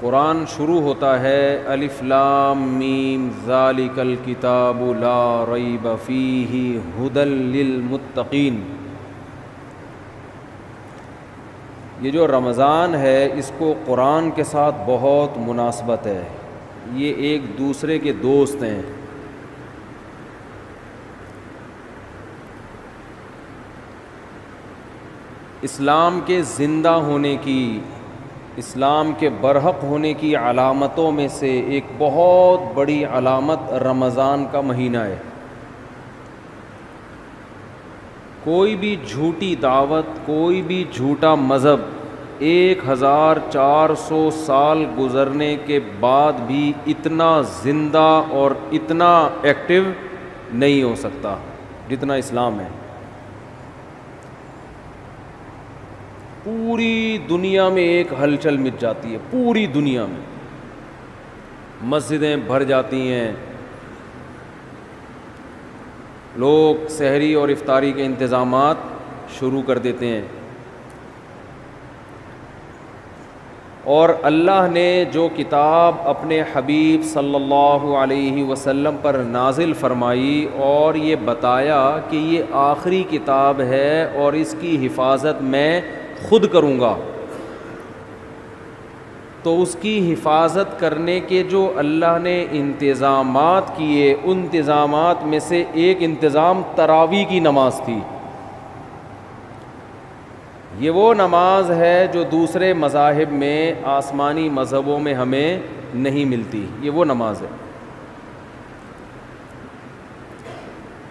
قرآن شروع ہوتا ہے الف لام میم ذالک الکتاب لا ریب فیہ ھدی للمتقین. یہ جو رمضان ہے اس کو قرآن کے ساتھ بہت مناسبت ہے. یہ ایک دوسرے کے دوست ہیں. اسلام کے زندہ ہونے کی، اسلام کے برحق ہونے کی علامتوں میں سے ایک بہت بڑی علامت رمضان کا مہینہ ہے. کوئی بھی جھوٹی دعوت، کوئی بھی جھوٹا مذہب 1400 سال گزرنے کے بعد بھی اتنا زندہ اور اتنا ایکٹیو نہیں ہو سکتا جتنا اسلام ہے. پوری دنیا میں ایک ہلچل مچ جاتی ہے، پوری دنیا میں مسجدیں بھر جاتی ہیں، لوگ سحری اور افطاری کے انتظامات شروع کر دیتے ہیں. اور اللہ نے جو کتاب اپنے حبیب صلی اللہ علیہ وسلم پر نازل فرمائی اور یہ بتایا کہ یہ آخری کتاب ہے اور اس کی حفاظت میں خود کروں گا، تو اس کی حفاظت کرنے کے جو اللہ نے انتظامات کیے، ان انتظامات میں سے ایک انتظام تراویح کی نماز تھی. یہ وہ نماز ہے جو دوسرے مذاہب میں، آسمانی مذہبوں میں ہمیں نہیں ملتی. یہ وہ نماز ہے.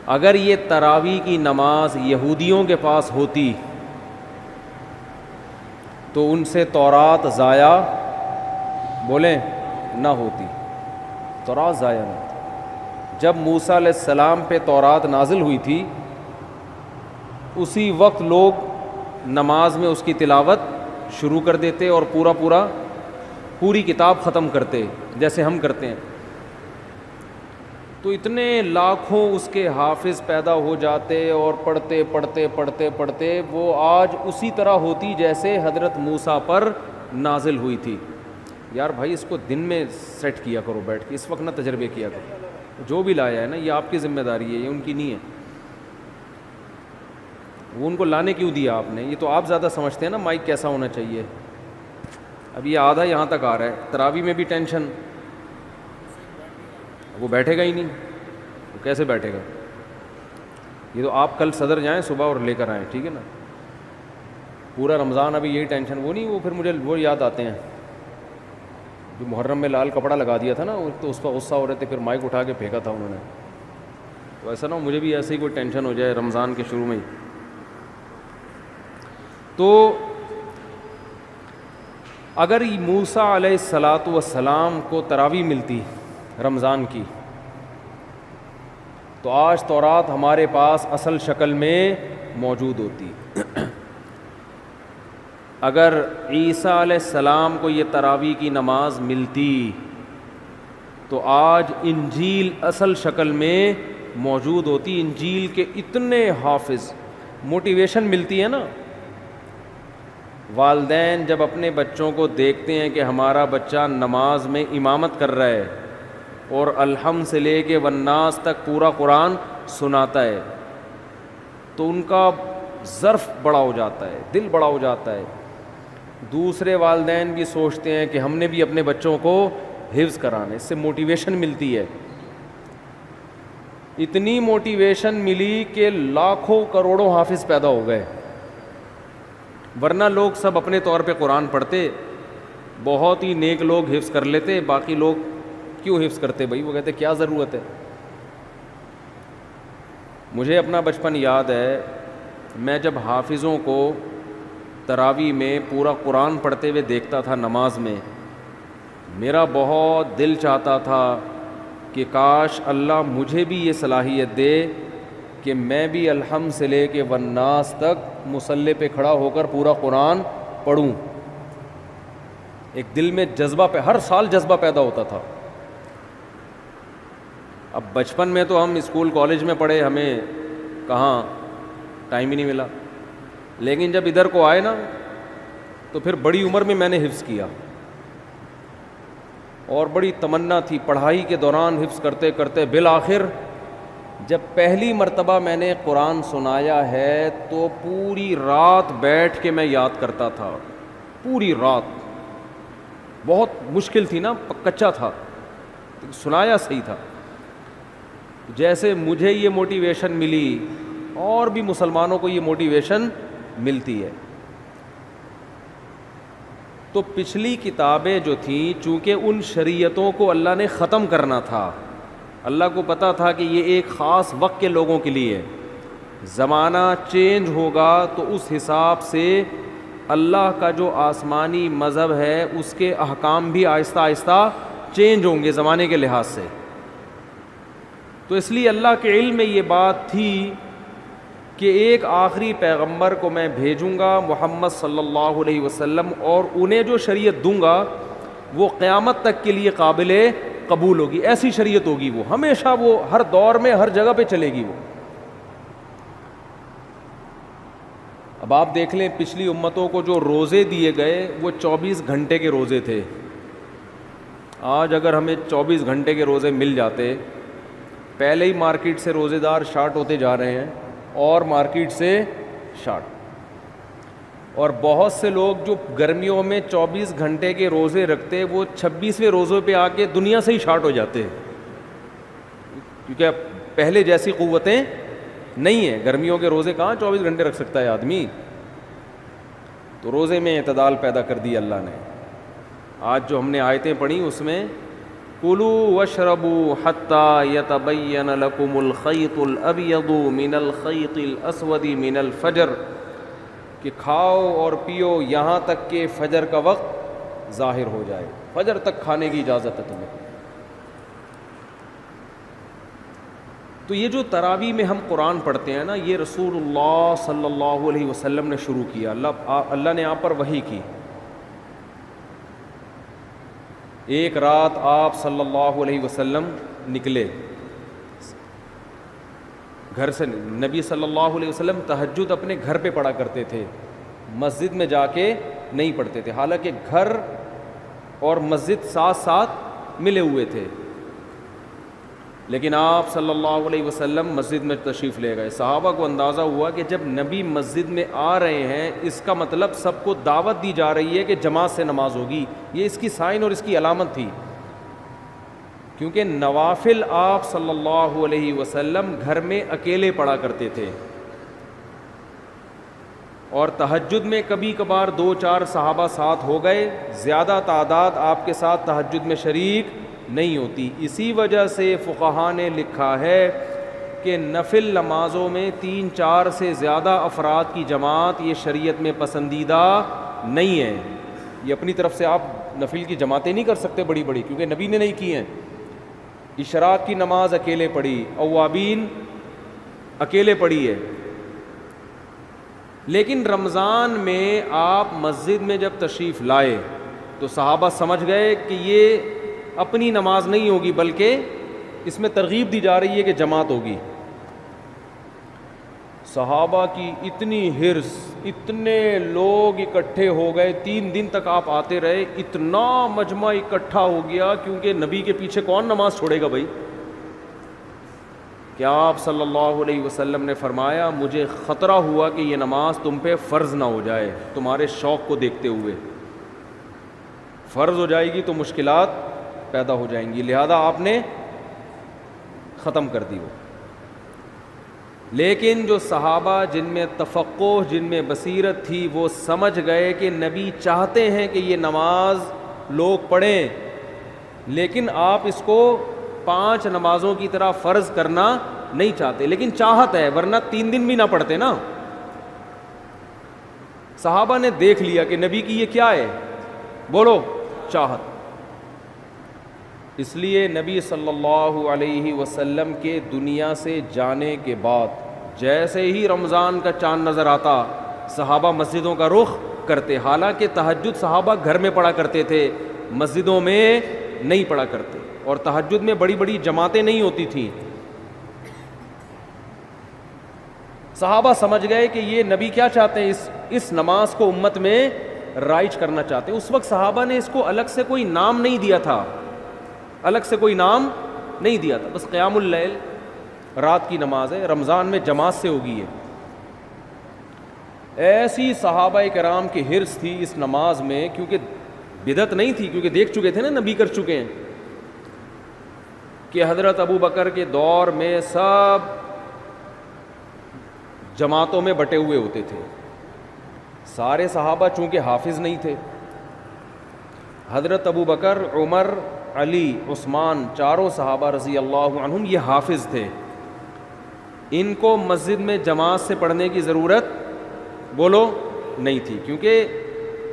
اگر یہ تراویح کی نماز یہودیوں کے پاس ہوتی تو ان سے تورات ضائع بولیں نہ ہوتی، تورات ضائع نہ ہوتی. جب موسیٰ علیہ السلام پہ تورات نازل ہوئی تھی اسی وقت لوگ نماز میں اس کی تلاوت شروع کر دیتے اور پوری کتاب ختم کرتے جیسے ہم کرتے ہیں. تو اتنے لاکھوں اس کے حافظ پیدا ہو جاتے اور پڑھتے پڑھتے پڑھتے پڑھتے وہ آج اسی طرح ہوتی جیسے حضرت موسیٰ پر نازل ہوئی تھی. یار بھائی اس کو دن میں سیٹ کیا کرو بیٹھ کے، اس وقت نہ تجربے کیا کرو. جو بھی لایا ہے نا یہ آپ کی ذمہ داری ہے، یہ ان کی نہیں ہے. وہ ان کو لانے کیوں دیا آپ نے؟ یہ تو آپ زیادہ سمجھتے ہیں نا مائک کیسا ہونا چاہیے. اب یہ آدھا یہاں تک آ رہا ہے، تراویح میں بھی ٹینشن. وہ بیٹھے گا ہی نہیں، وہ کیسے بیٹھے گا؟ یہ تو آپ کل صدر جائیں صبح اور لے کر آئیں، ٹھیک ہے نا. پورا رمضان ابھی یہی ٹینشن. وہ نہیں، وہ پھر مجھے وہ یاد آتے ہیں جو محرم میں لال کپڑا لگا دیا تھا نا، تو اس پر غصہ ہو رہے تھے، پھر مائک اٹھا کے پھینکا تھا انہوں نے. تو ایسا نہ ہو مجھے بھی ایسے ہی کوئی ٹینشن ہو جائے رمضان کے شروع میں ہی. تو اگر موسیٰ علیہ الصلاۃ والسلام کو تراویح ملتی رمضان کی تو آج تورات ہمارے پاس اصل شکل میں موجود ہوتی. اگر عیسیٰ علیہ السلام کو یہ تراویح کی نماز ملتی تو آج انجیل اصل شکل میں موجود ہوتی. انجیل کے اتنے حافظ، موٹیویشن ملتی ہے نا. والدین جب اپنے بچوں کو دیکھتے ہیں کہ ہمارا بچہ نماز میں امامت کر رہا ہے اور الحمد سے لے کے والناس تک پورا قرآن سناتا ہے تو ان کا ظرف بڑا ہو جاتا ہے، دل بڑا ہو جاتا ہے. دوسرے والدین بھی سوچتے ہیں کہ ہم نے بھی اپنے بچوں کو حفظ کرانا. اس سے موٹیویشن ملتی ہے. اتنی موٹیویشن ملی کہ لاکھوں کروڑوں حافظ پیدا ہو گئے. ورنہ لوگ سب اپنے طور پہ قرآن پڑھتے، بہت ہی نیک لوگ حفظ کر لیتے، باقی لوگ کیوں حفظ کرتے بھائی؟ وہ کہتے کیا ضرورت ہے. مجھے اپنا بچپن یاد ہے، میں جب حافظوں کو تراویح میں پورا قرآن پڑھتے ہوئے دیکھتا تھا نماز میں، میرا بہت دل چاہتا تھا کہ کاش اللہ مجھے بھی یہ صلاحیت دے کہ میں بھی الحمد سے لے کے والناس تک مصلی پہ کھڑا ہو کر پورا قرآن پڑھوں. ایک دل میں جذبہ پہ ہر سال جذبہ پیدا ہوتا تھا. اب بچپن میں تو ہم اسکول کالج میں پڑھے، ہمیں کہاں ٹائم ہی نہیں ملا. لیکن جب ادھر کو آئے نا تو پھر بڑی عمر میں نے حفظ کیا. اور بڑی تمنا تھی. پڑھائی کے دوران حفظ کرتے کرتے بالآخر جب پہلی مرتبہ میں نے قرآن سنایا ہے تو پوری رات بیٹھ کے میں یاد کرتا تھا, پوری رات. بہت مشکل تھی نا, کچا تھا, سنایا صحیح تھا. جیسے مجھے یہ موٹیویشن ملی اور بھی مسلمانوں کو یہ موٹیویشن ملتی ہے. تو پچھلی کتابیں جو تھیں چونکہ ان شریعتوں کو اللہ نے ختم کرنا تھا, اللہ کو پتہ تھا کہ یہ ایک خاص وقت کے لوگوں کے لیے, زمانہ چینج ہوگا تو اس حساب سے اللہ کا جو آسمانی مذہب ہے اس کے احکام بھی آہستہ آہستہ چینج ہوں گے زمانے کے لحاظ سے. تو اس لیے اللہ کے علم میں یہ بات تھی کہ ایک آخری پیغمبر کو میں بھیجوں گا محمد صلی اللہ علیہ وسلم, اور انہیں جو شریعت دوں گا وہ قیامت تک کے لیے قابل قبول ہوگی. ایسی شریعت ہوگی وہ ہمیشہ, وہ ہر دور میں ہر جگہ پہ چلے گی وہ. اب آپ دیکھ لیں پچھلی امتوں کو جو روزے دیے گئے وہ 24 گھنٹے کے روزے تھے. آج اگر ہمیں 24 گھنٹے کے روزے مل جاتے, پہلے ہی مارکیٹ سے روزے دار شارٹ ہوتے جا رہے ہیں اور مارکیٹ سے شارٹ. اور بہت سے لوگ جو گرمیوں میں 24 گھنٹے کے روزے رکھتے وہ 26ویں روزے پہ آ کے دنیا سے ہی شارٹ ہو جاتے ہیں, کیونکہ پہلے جیسی قوتیں نہیں ہیں. گرمیوں کے روزے کہاں 24 گھنٹے رکھ سکتا ہے آدمی. تو روزے میں اعتدال پیدا کر دی اللہ نے. آج جو ہم نے آیتیں پڑھی اس میں کُلُوا واشربوا حتی یتبین لکم الخیط الابیض من الخیط الاسود من الفجر, کہ کھاؤ اور پیو یہاں تک کہ فجر کا وقت ظاہر ہو جائے. فجر تک کھانے کی اجازت ہے تمہیں. تو یہ جو تراویح میں ہم قرآن پڑھتے ہیں نا, یہ رسول اللہ صلی اللہ علیہ وسلم نے شروع کیا. اللہ نے آپ پر وحی کی. ایک رات آپ صلی اللہ علیہ وسلم نکلے گھر سے. نبی صلی اللہ علیہ وسلم تہجد اپنے گھر پہ پڑھا کرتے تھے, مسجد میں جا کے نہیں پڑھتے تھے. حالانکہ گھر اور مسجد ساتھ ساتھ ملے ہوئے تھے, لیکن آپ صلی اللہ علیہ وسلم مسجد میں تشریف لے گئے. صحابہ کو اندازہ ہوا کہ جب نبی مسجد میں آ رہے ہیں اس کا مطلب سب کو دعوت دی جا رہی ہے کہ جماعت سے نماز ہوگی. یہ اس کی سائن اور اس کی علامت تھی, کیونکہ نوافل آپ صلی اللہ علیہ وسلم گھر میں اکیلے پڑھا کرتے تھے, اور تہجد میں کبھی کبھار 2-4 صحابہ ساتھ ہو گئے, زیادہ تعداد آپ کے ساتھ تہجد میں شریک نہیں ہوتی. اسی وجہ سے فقہاء نے لکھا ہے کہ نفل نمازوں میں 3-4 سے زیادہ افراد کی جماعت یہ شریعت میں پسندیدہ نہیں ہے. یہ اپنی طرف سے آپ نفل کی جماعتیں نہیں کر سکتے بڑی بڑی, کیونکہ نبی نے نہیں کی ہیں. اشراق کی نماز اکیلے پڑھی, اوابین اکیلے پڑھی ہے. لیکن رمضان میں آپ مسجد میں جب تشریف لائے تو صحابہ سمجھ گئے کہ یہ اپنی نماز نہیں ہوگی بلکہ اس میں ترغیب دی جا رہی ہے کہ جماعت ہوگی. صحابہ کی اتنی حرص, اتنے لوگ اکٹھے ہو گئے, 3 دن تک آپ آتے رہے, اتنا مجمع اکٹھا ہو گیا, کیونکہ نبی کے پیچھے کون نماز چھوڑے گا بھائی. کہ آپ صلی اللہ علیہ وسلم نے فرمایا مجھے خطرہ ہوا کہ یہ نماز تم پہ فرض نہ ہو جائے, تمہارے شوق کو دیکھتے ہوئے فرض ہو جائے گی تو مشکلات پیدا ہو جائیں گی, لہذا آپ نے ختم کر دی وہ. لیکن جو صحابہ جن میں تفقہ, جن میں بصیرت تھی, وہ سمجھ گئے کہ نبی چاہتے ہیں کہ یہ نماز لوگ پڑھیں, لیکن آپ اس کو 5 نمازوں کی طرح فرض کرنا نہیں چاہتے, لیکن چاہت ہے, ورنہ 3 دن بھی نہ پڑھتے نا. صحابہ نے دیکھ لیا کہ نبی کی یہ کیا ہے, بولو چاہت. اس لیے نبی صلی اللہ علیہ وسلم کے دنیا سے جانے کے بعد جیسے ہی رمضان کا چاند نظر آتا صحابہ مسجدوں کا رخ کرتے. حالانکہ تہجد صحابہ گھر میں پڑھا کرتے تھے, مسجدوں میں نہیں پڑھا کرتے, اور تہجد میں بڑی بڑی جماعتیں نہیں ہوتی تھیں. صحابہ سمجھ گئے کہ یہ نبی کیا چاہتے ہیں, اس نماز کو امت میں رائج کرنا چاہتے ہیں. اس وقت صحابہ نے اس کو الگ سے کوئی نام نہیں دیا تھا, الگ سے کوئی نام نہیں دیا تھا، بس قیام اللیل رات کی نماز ہے، رمضان میں جماعت سے ہوگی. ایسی صحابہ کرام کی حرص تھی اس نماز میں، کیونکہ بدعت نہیں تھی، کیونکہ دیکھ چکے تھے نا نبی کر چکے ہیں، کہ حضرت ابو بکر کے دور میں سب جماعتوں میں بٹے ہوئے ہوتے تھے. سارے صحابہ چونکہ حافظ نہیں تھے، حضرت ابو بکر، عمر، علی، عثمان، چاروں صحابہ رضی اللہ عنہم یہ حافظ تھے. ان کو مسجد میں جماعت سے پڑھنے کی ضرورت بولو نہیں تھی، کیونکہ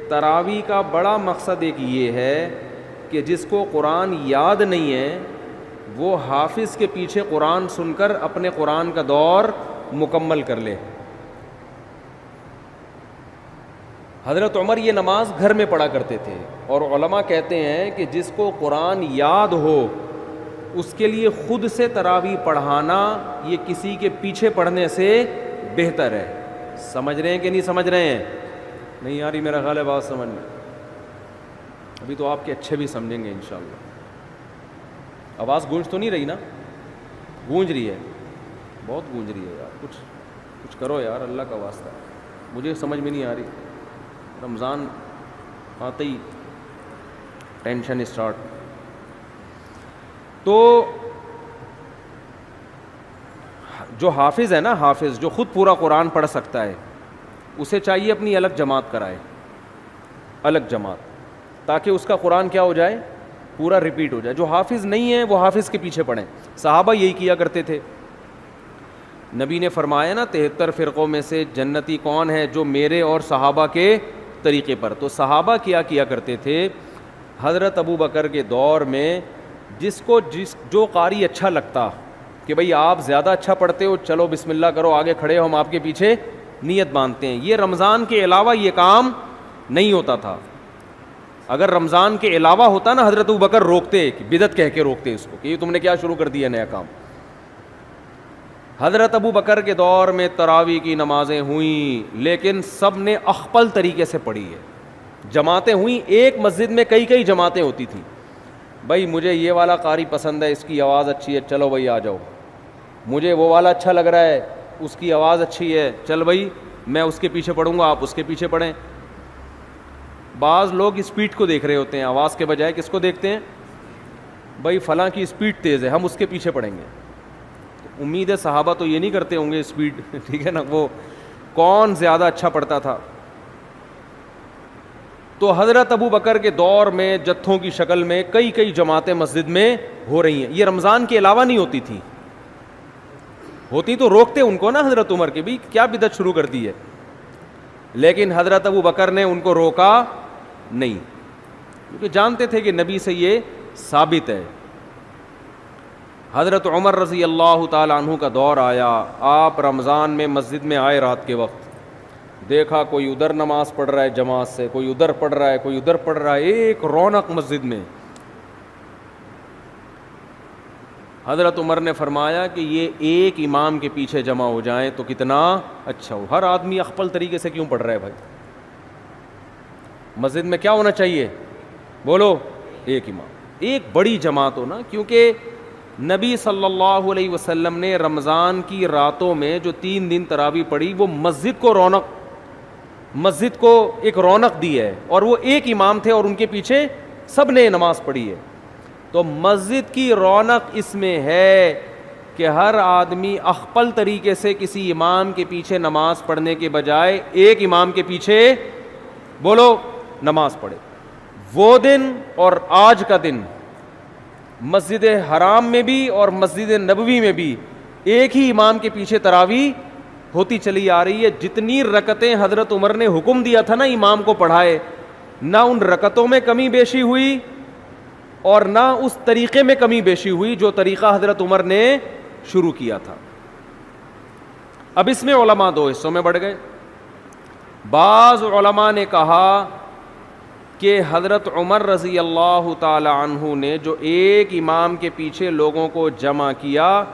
تراویح کا بڑا مقصد ایک یہ ہے کہ جس کو قرآن یاد نہیں ہے وہ حافظ کے پیچھے قرآن سن کر اپنے قرآن کا دور مکمل کر لے. حضرت عمر یہ نماز گھر میں پڑھا کرتے تھے، اور علماء کہتے ہیں کہ جس کو قرآن یاد ہو اس کے لیے خود سے تراویح پڑھانا یہ کسی کے پیچھے پڑھنے سے بہتر ہے. سمجھ رہے ہیں کہ نہیں سمجھ رہے ہیں؟ نہیں یاری میرا خیال ہے بات سمجھ میں. ابھی تو آپ کے اچھے بھی سمجھیں گے انشاءاللہ. آواز گونج تو نہیں رہی نا؟ گونج رہی ہے، بہت گونج رہی ہے یار. کچھ کرو یار، اللہ کا واسطہ، مجھے سمجھ میں نہیں آ رہی. رمضان آتے ہی ٹینشن اسٹارٹ. تو جو حافظ ہے نا، حافظ جو خود پورا قرآن پڑھ سکتا ہے، اسے چاہیے اپنی الگ جماعت کرائے، الگ جماعت، تاکہ اس کا قرآن کیا ہو جائے، پورا ریپیٹ ہو جائے. جو حافظ نہیں ہے وہ حافظ کے پیچھے پڑھیں. صحابہ یہی کیا کرتے تھے. نبی نے فرمایا نا 73 فرقوں میں سے جنتی کون ہے؟ جو میرے اور صحابہ کے طریقے پر. تو صحابہ کیا کرتے تھے. حضرت ابو بکر کے دور میں جو قاری اچھا لگتا کہ بھئی آپ زیادہ اچھا پڑھتے ہو، چلو بسم اللہ کرو، آگے کھڑے ہو، ہم آپ کے پیچھے نیت باندھتے ہیں. یہ رمضان کے علاوہ یہ کام نہیں ہوتا تھا. اگر رمضان کے علاوہ ہوتا نا، حضرت ابو بکر روکتے، بدعت کہہ کے روکتے اس کو کہ یہ تم نے کیا شروع کر دیا نیا کام. حضرت ابو بکر کے دور میں تراویح کی نمازیں ہوئیں، لیکن سب نے اخپل طریقے سے پڑھی ہے. جماعتیں ہوئیں، ایک مسجد میں کئی جماعتیں ہوتی تھیں. بھائی مجھے یہ والا قاری پسند ہے، اس کی آواز اچھی ہے، چلو بھائی آ جاؤ. مجھے وہ والا اچھا لگ رہا ہے، اس کی آواز اچھی ہے، چل بھائی میں اس کے پیچھے پڑھوں گا، آپ اس کے پیچھے پڑھیں. بعض لوگ اسپیڈ کو دیکھ رہے ہوتے ہیں، آواز کے بجائے کس کو دیکھتے ہیں؟ بھائی فلاں کی اسپیڈ تیز ہے، ہم اس کے پیچھے پڑھیں گے. امید ہے صحابہ تو یہ نہیں کرتے ہوں گے اسپیڈ، ٹھیک ہے نا، وہ کون زیادہ اچھا پڑھتا تھا. تو حضرت ابو بکر کے دور میں جتھوں کی شکل میں کئی جماعتیں مسجد میں ہو رہی ہیں. یہ رمضان کے علاوہ نہیں ہوتی تھی، ہوتی تو روکتے ان کو نا حضرت عمر کے، بھی کیا بدعت شروع کر دی ہے. لیکن حضرت ابو بکر نے ان کو روکا نہیں، کیونکہ جانتے تھے کہ نبی سے یہ ثابت ہے. حضرت عمر رضی اللہ تعالی عنہ کا دور آیا. آپ رمضان میں مسجد میں آئے، رات کے وقت دیکھا کوئی ادھر نماز پڑھ رہا ہے جماعت سے، کوئی ادھر پڑھ رہا ہے، کوئی ادھر پڑھ رہا ہے، ایک رونق مسجد میں. حضرت عمر نے فرمایا کہ یہ ایک امام کے پیچھے جمع ہو جائیں تو کتنا اچھا ہو. ہر آدمی اخپل طریقے سے کیوں پڑھ رہا ہے بھائی؟ مسجد میں کیا ہونا چاہیے؟ بولو، ایک امام، ایک بڑی جماعت ہو نا. کیونکہ نبی صلی اللہ علیہ وسلم نے رمضان کی راتوں میں جو 3 دن تراویح پڑھی، وہ مسجد کو ایک رونق دی ہے، اور وہ ایک امام تھے اور ان کے پیچھے سب نے نماز پڑھی ہے. تو مسجد کی رونق اس میں ہے کہ ہر آدمی اخپل طریقے سے کسی امام کے پیچھے نماز پڑھنے کے بجائے ایک امام کے پیچھے بولو نماز پڑھے. وہ دن اور آج کا دن مسجد حرام میں بھی اور مسجد نبوی میں بھی ایک ہی امام کے پیچھے تراویح ہوتی چلی آ رہی ہے. جتنی رکعتیں حضرت عمر نے حکم دیا تھا نا امام کو پڑھائے، نہ ان رکعتوں میں کمی بیشی ہوئی اور نہ اس طریقے میں کمی بیشی ہوئی جو طریقہ حضرت عمر نے شروع کیا تھا. اب اس میں علماء 2 حصوں میں بڑھ گئے. بعض علماء نے کہا کہ حضرت عمر رضی اللہ تعالی عنہ نے جو ایک امام کے پیچھے لوگوں کو جمع کیا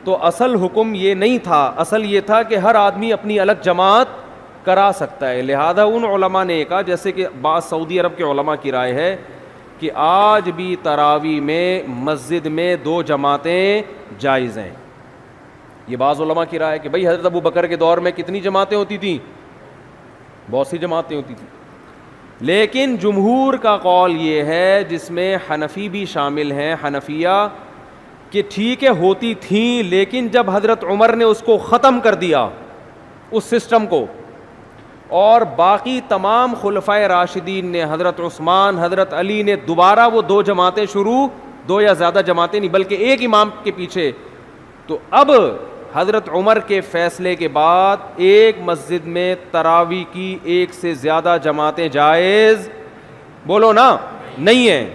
تو اصل حکم یہ نہیں تھا، اصل یہ تھا کہ ہر آدمی اپنی الگ جماعت کرا سکتا ہے. لہذا ان علماء نے کہا، جیسے کہ بعض سعودی عرب کے علماء کی رائے ہے کہ آج بھی تراویح میں مسجد میں 2 جماعتیں جائز ہیں. یہ بعض علماء کی رائے ہے کہ بھئی حضرت ابو بکر کے دور میں کتنی جماعتیں ہوتی تھیں؟ بہت سی جماعتیں ہوتی تھیں. لیکن جمہور کا قول یہ ہے, جس میں حنفی بھی شامل ہیں, حنفیہ, کہ ٹھیک ہے ہوتی تھیں, لیکن جب حضرت عمر نے اس کو ختم کر دیا اس سسٹم کو, اور باقی تمام خلفائے راشدین نے, حضرت عثمان, حضرت علی نے دوبارہ وہ 2 جماعتیں شروع, 2 یا زیادہ جماعتیں نہیں بلکہ ایک امام کے پیچھے, تو اب حضرت عمر کے فیصلے کے بعد ایک مسجد میں تراویح کی 1 سے زیادہ جماعتیں جائز, بولو نا, نہیں ہیں.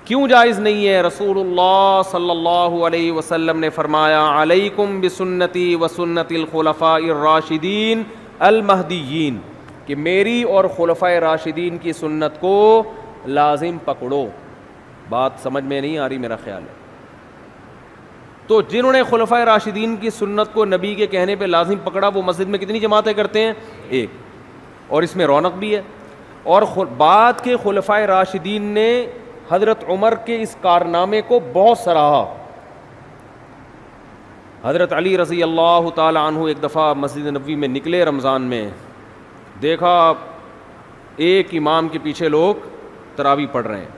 کیوں جائز نہیں ہے؟ رسول اللہ صلی اللہ علیہ وسلم نے فرمایا, علیکم بسنتی و سنت الخلفاء الراشدین المہدیین, کہ میری اور خلفائے راشدین کی سنت کو لازم پکڑو. بات سمجھ میں نہیں آ رہی میرا خیال ہے. تو جنہوں نے خلفائے راشدین کی سنت کو نبی کے کہنے پہ لازم پکڑا, وہ مسجد میں کتنی جماعتیں کرتے ہیں؟ 1. اور اس میں رونق بھی ہے. اور بعد کے خلفائے راشدین نے حضرت عمر کے اس کارنامے کو بہت سراہا. حضرت علی رضی اللہ تعالی عنہ ایک دفعہ مسجد نبوی میں نکلے رمضان میں, دیکھا ایک امام کے پیچھے لوگ تراویح پڑھ رہے ہیں.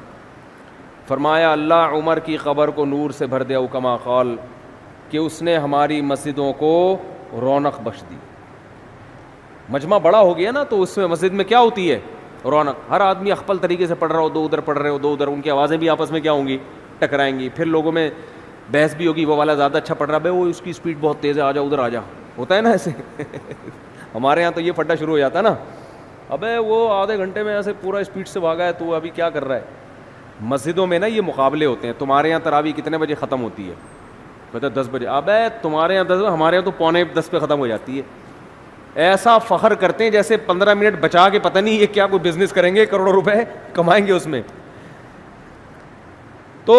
فرمایا اللہ عمر کی قبر کو نور سے بھر دے, او کما قال, کہ اس نے ہماری مسجدوں کو رونق بخش دی. مجمع بڑا ہو گیا نا, تو اس میں مسجد میں کیا ہوتی ہے؟ رونق. ہر آدمی اخپل طریقے سے پڑھ رہا ہو, 2 ادھر پڑھ رہے ہو, 2 ادھر, ان کی آوازیں بھی آپس میں کیا ہوں گی؟ ٹکرائیں گی. پھر لوگوں میں بحث بھی ہوگی, وہ والا زیادہ اچھا پڑھ رہا ہے, وہ اس کی اسپیڈ بہت تیز ہے, آ جا ادھر آ جا, ہوتا ہے نا ایسے. ہمارے یہاں تو یہ پھڈا شروع ہو جاتا ہے نا, ابے وہ آدھے گھنٹے میں ایسے پورا اسپیڈ سے بھاگا ہے, تو ابھی کیا کر رہا ہے. مسجدوں میں نا یہ مقابلے ہوتے ہیں. تمہارے یہاں تراویح کتنے بجے ختم ہوتی ہے؟ کہتے 10 بجے. ابے تمہارے یہاں 10, ہمارے یہاں تو 9:45 پہ ختم ہو جاتی ہے. ایسا فخر کرتے ہیں جیسے 15 منٹ بچا کے پتہ نہیں یہ کیا کوئی بزنس کریں گے, کروڑوں روپے کمائیں گے اس میں. تو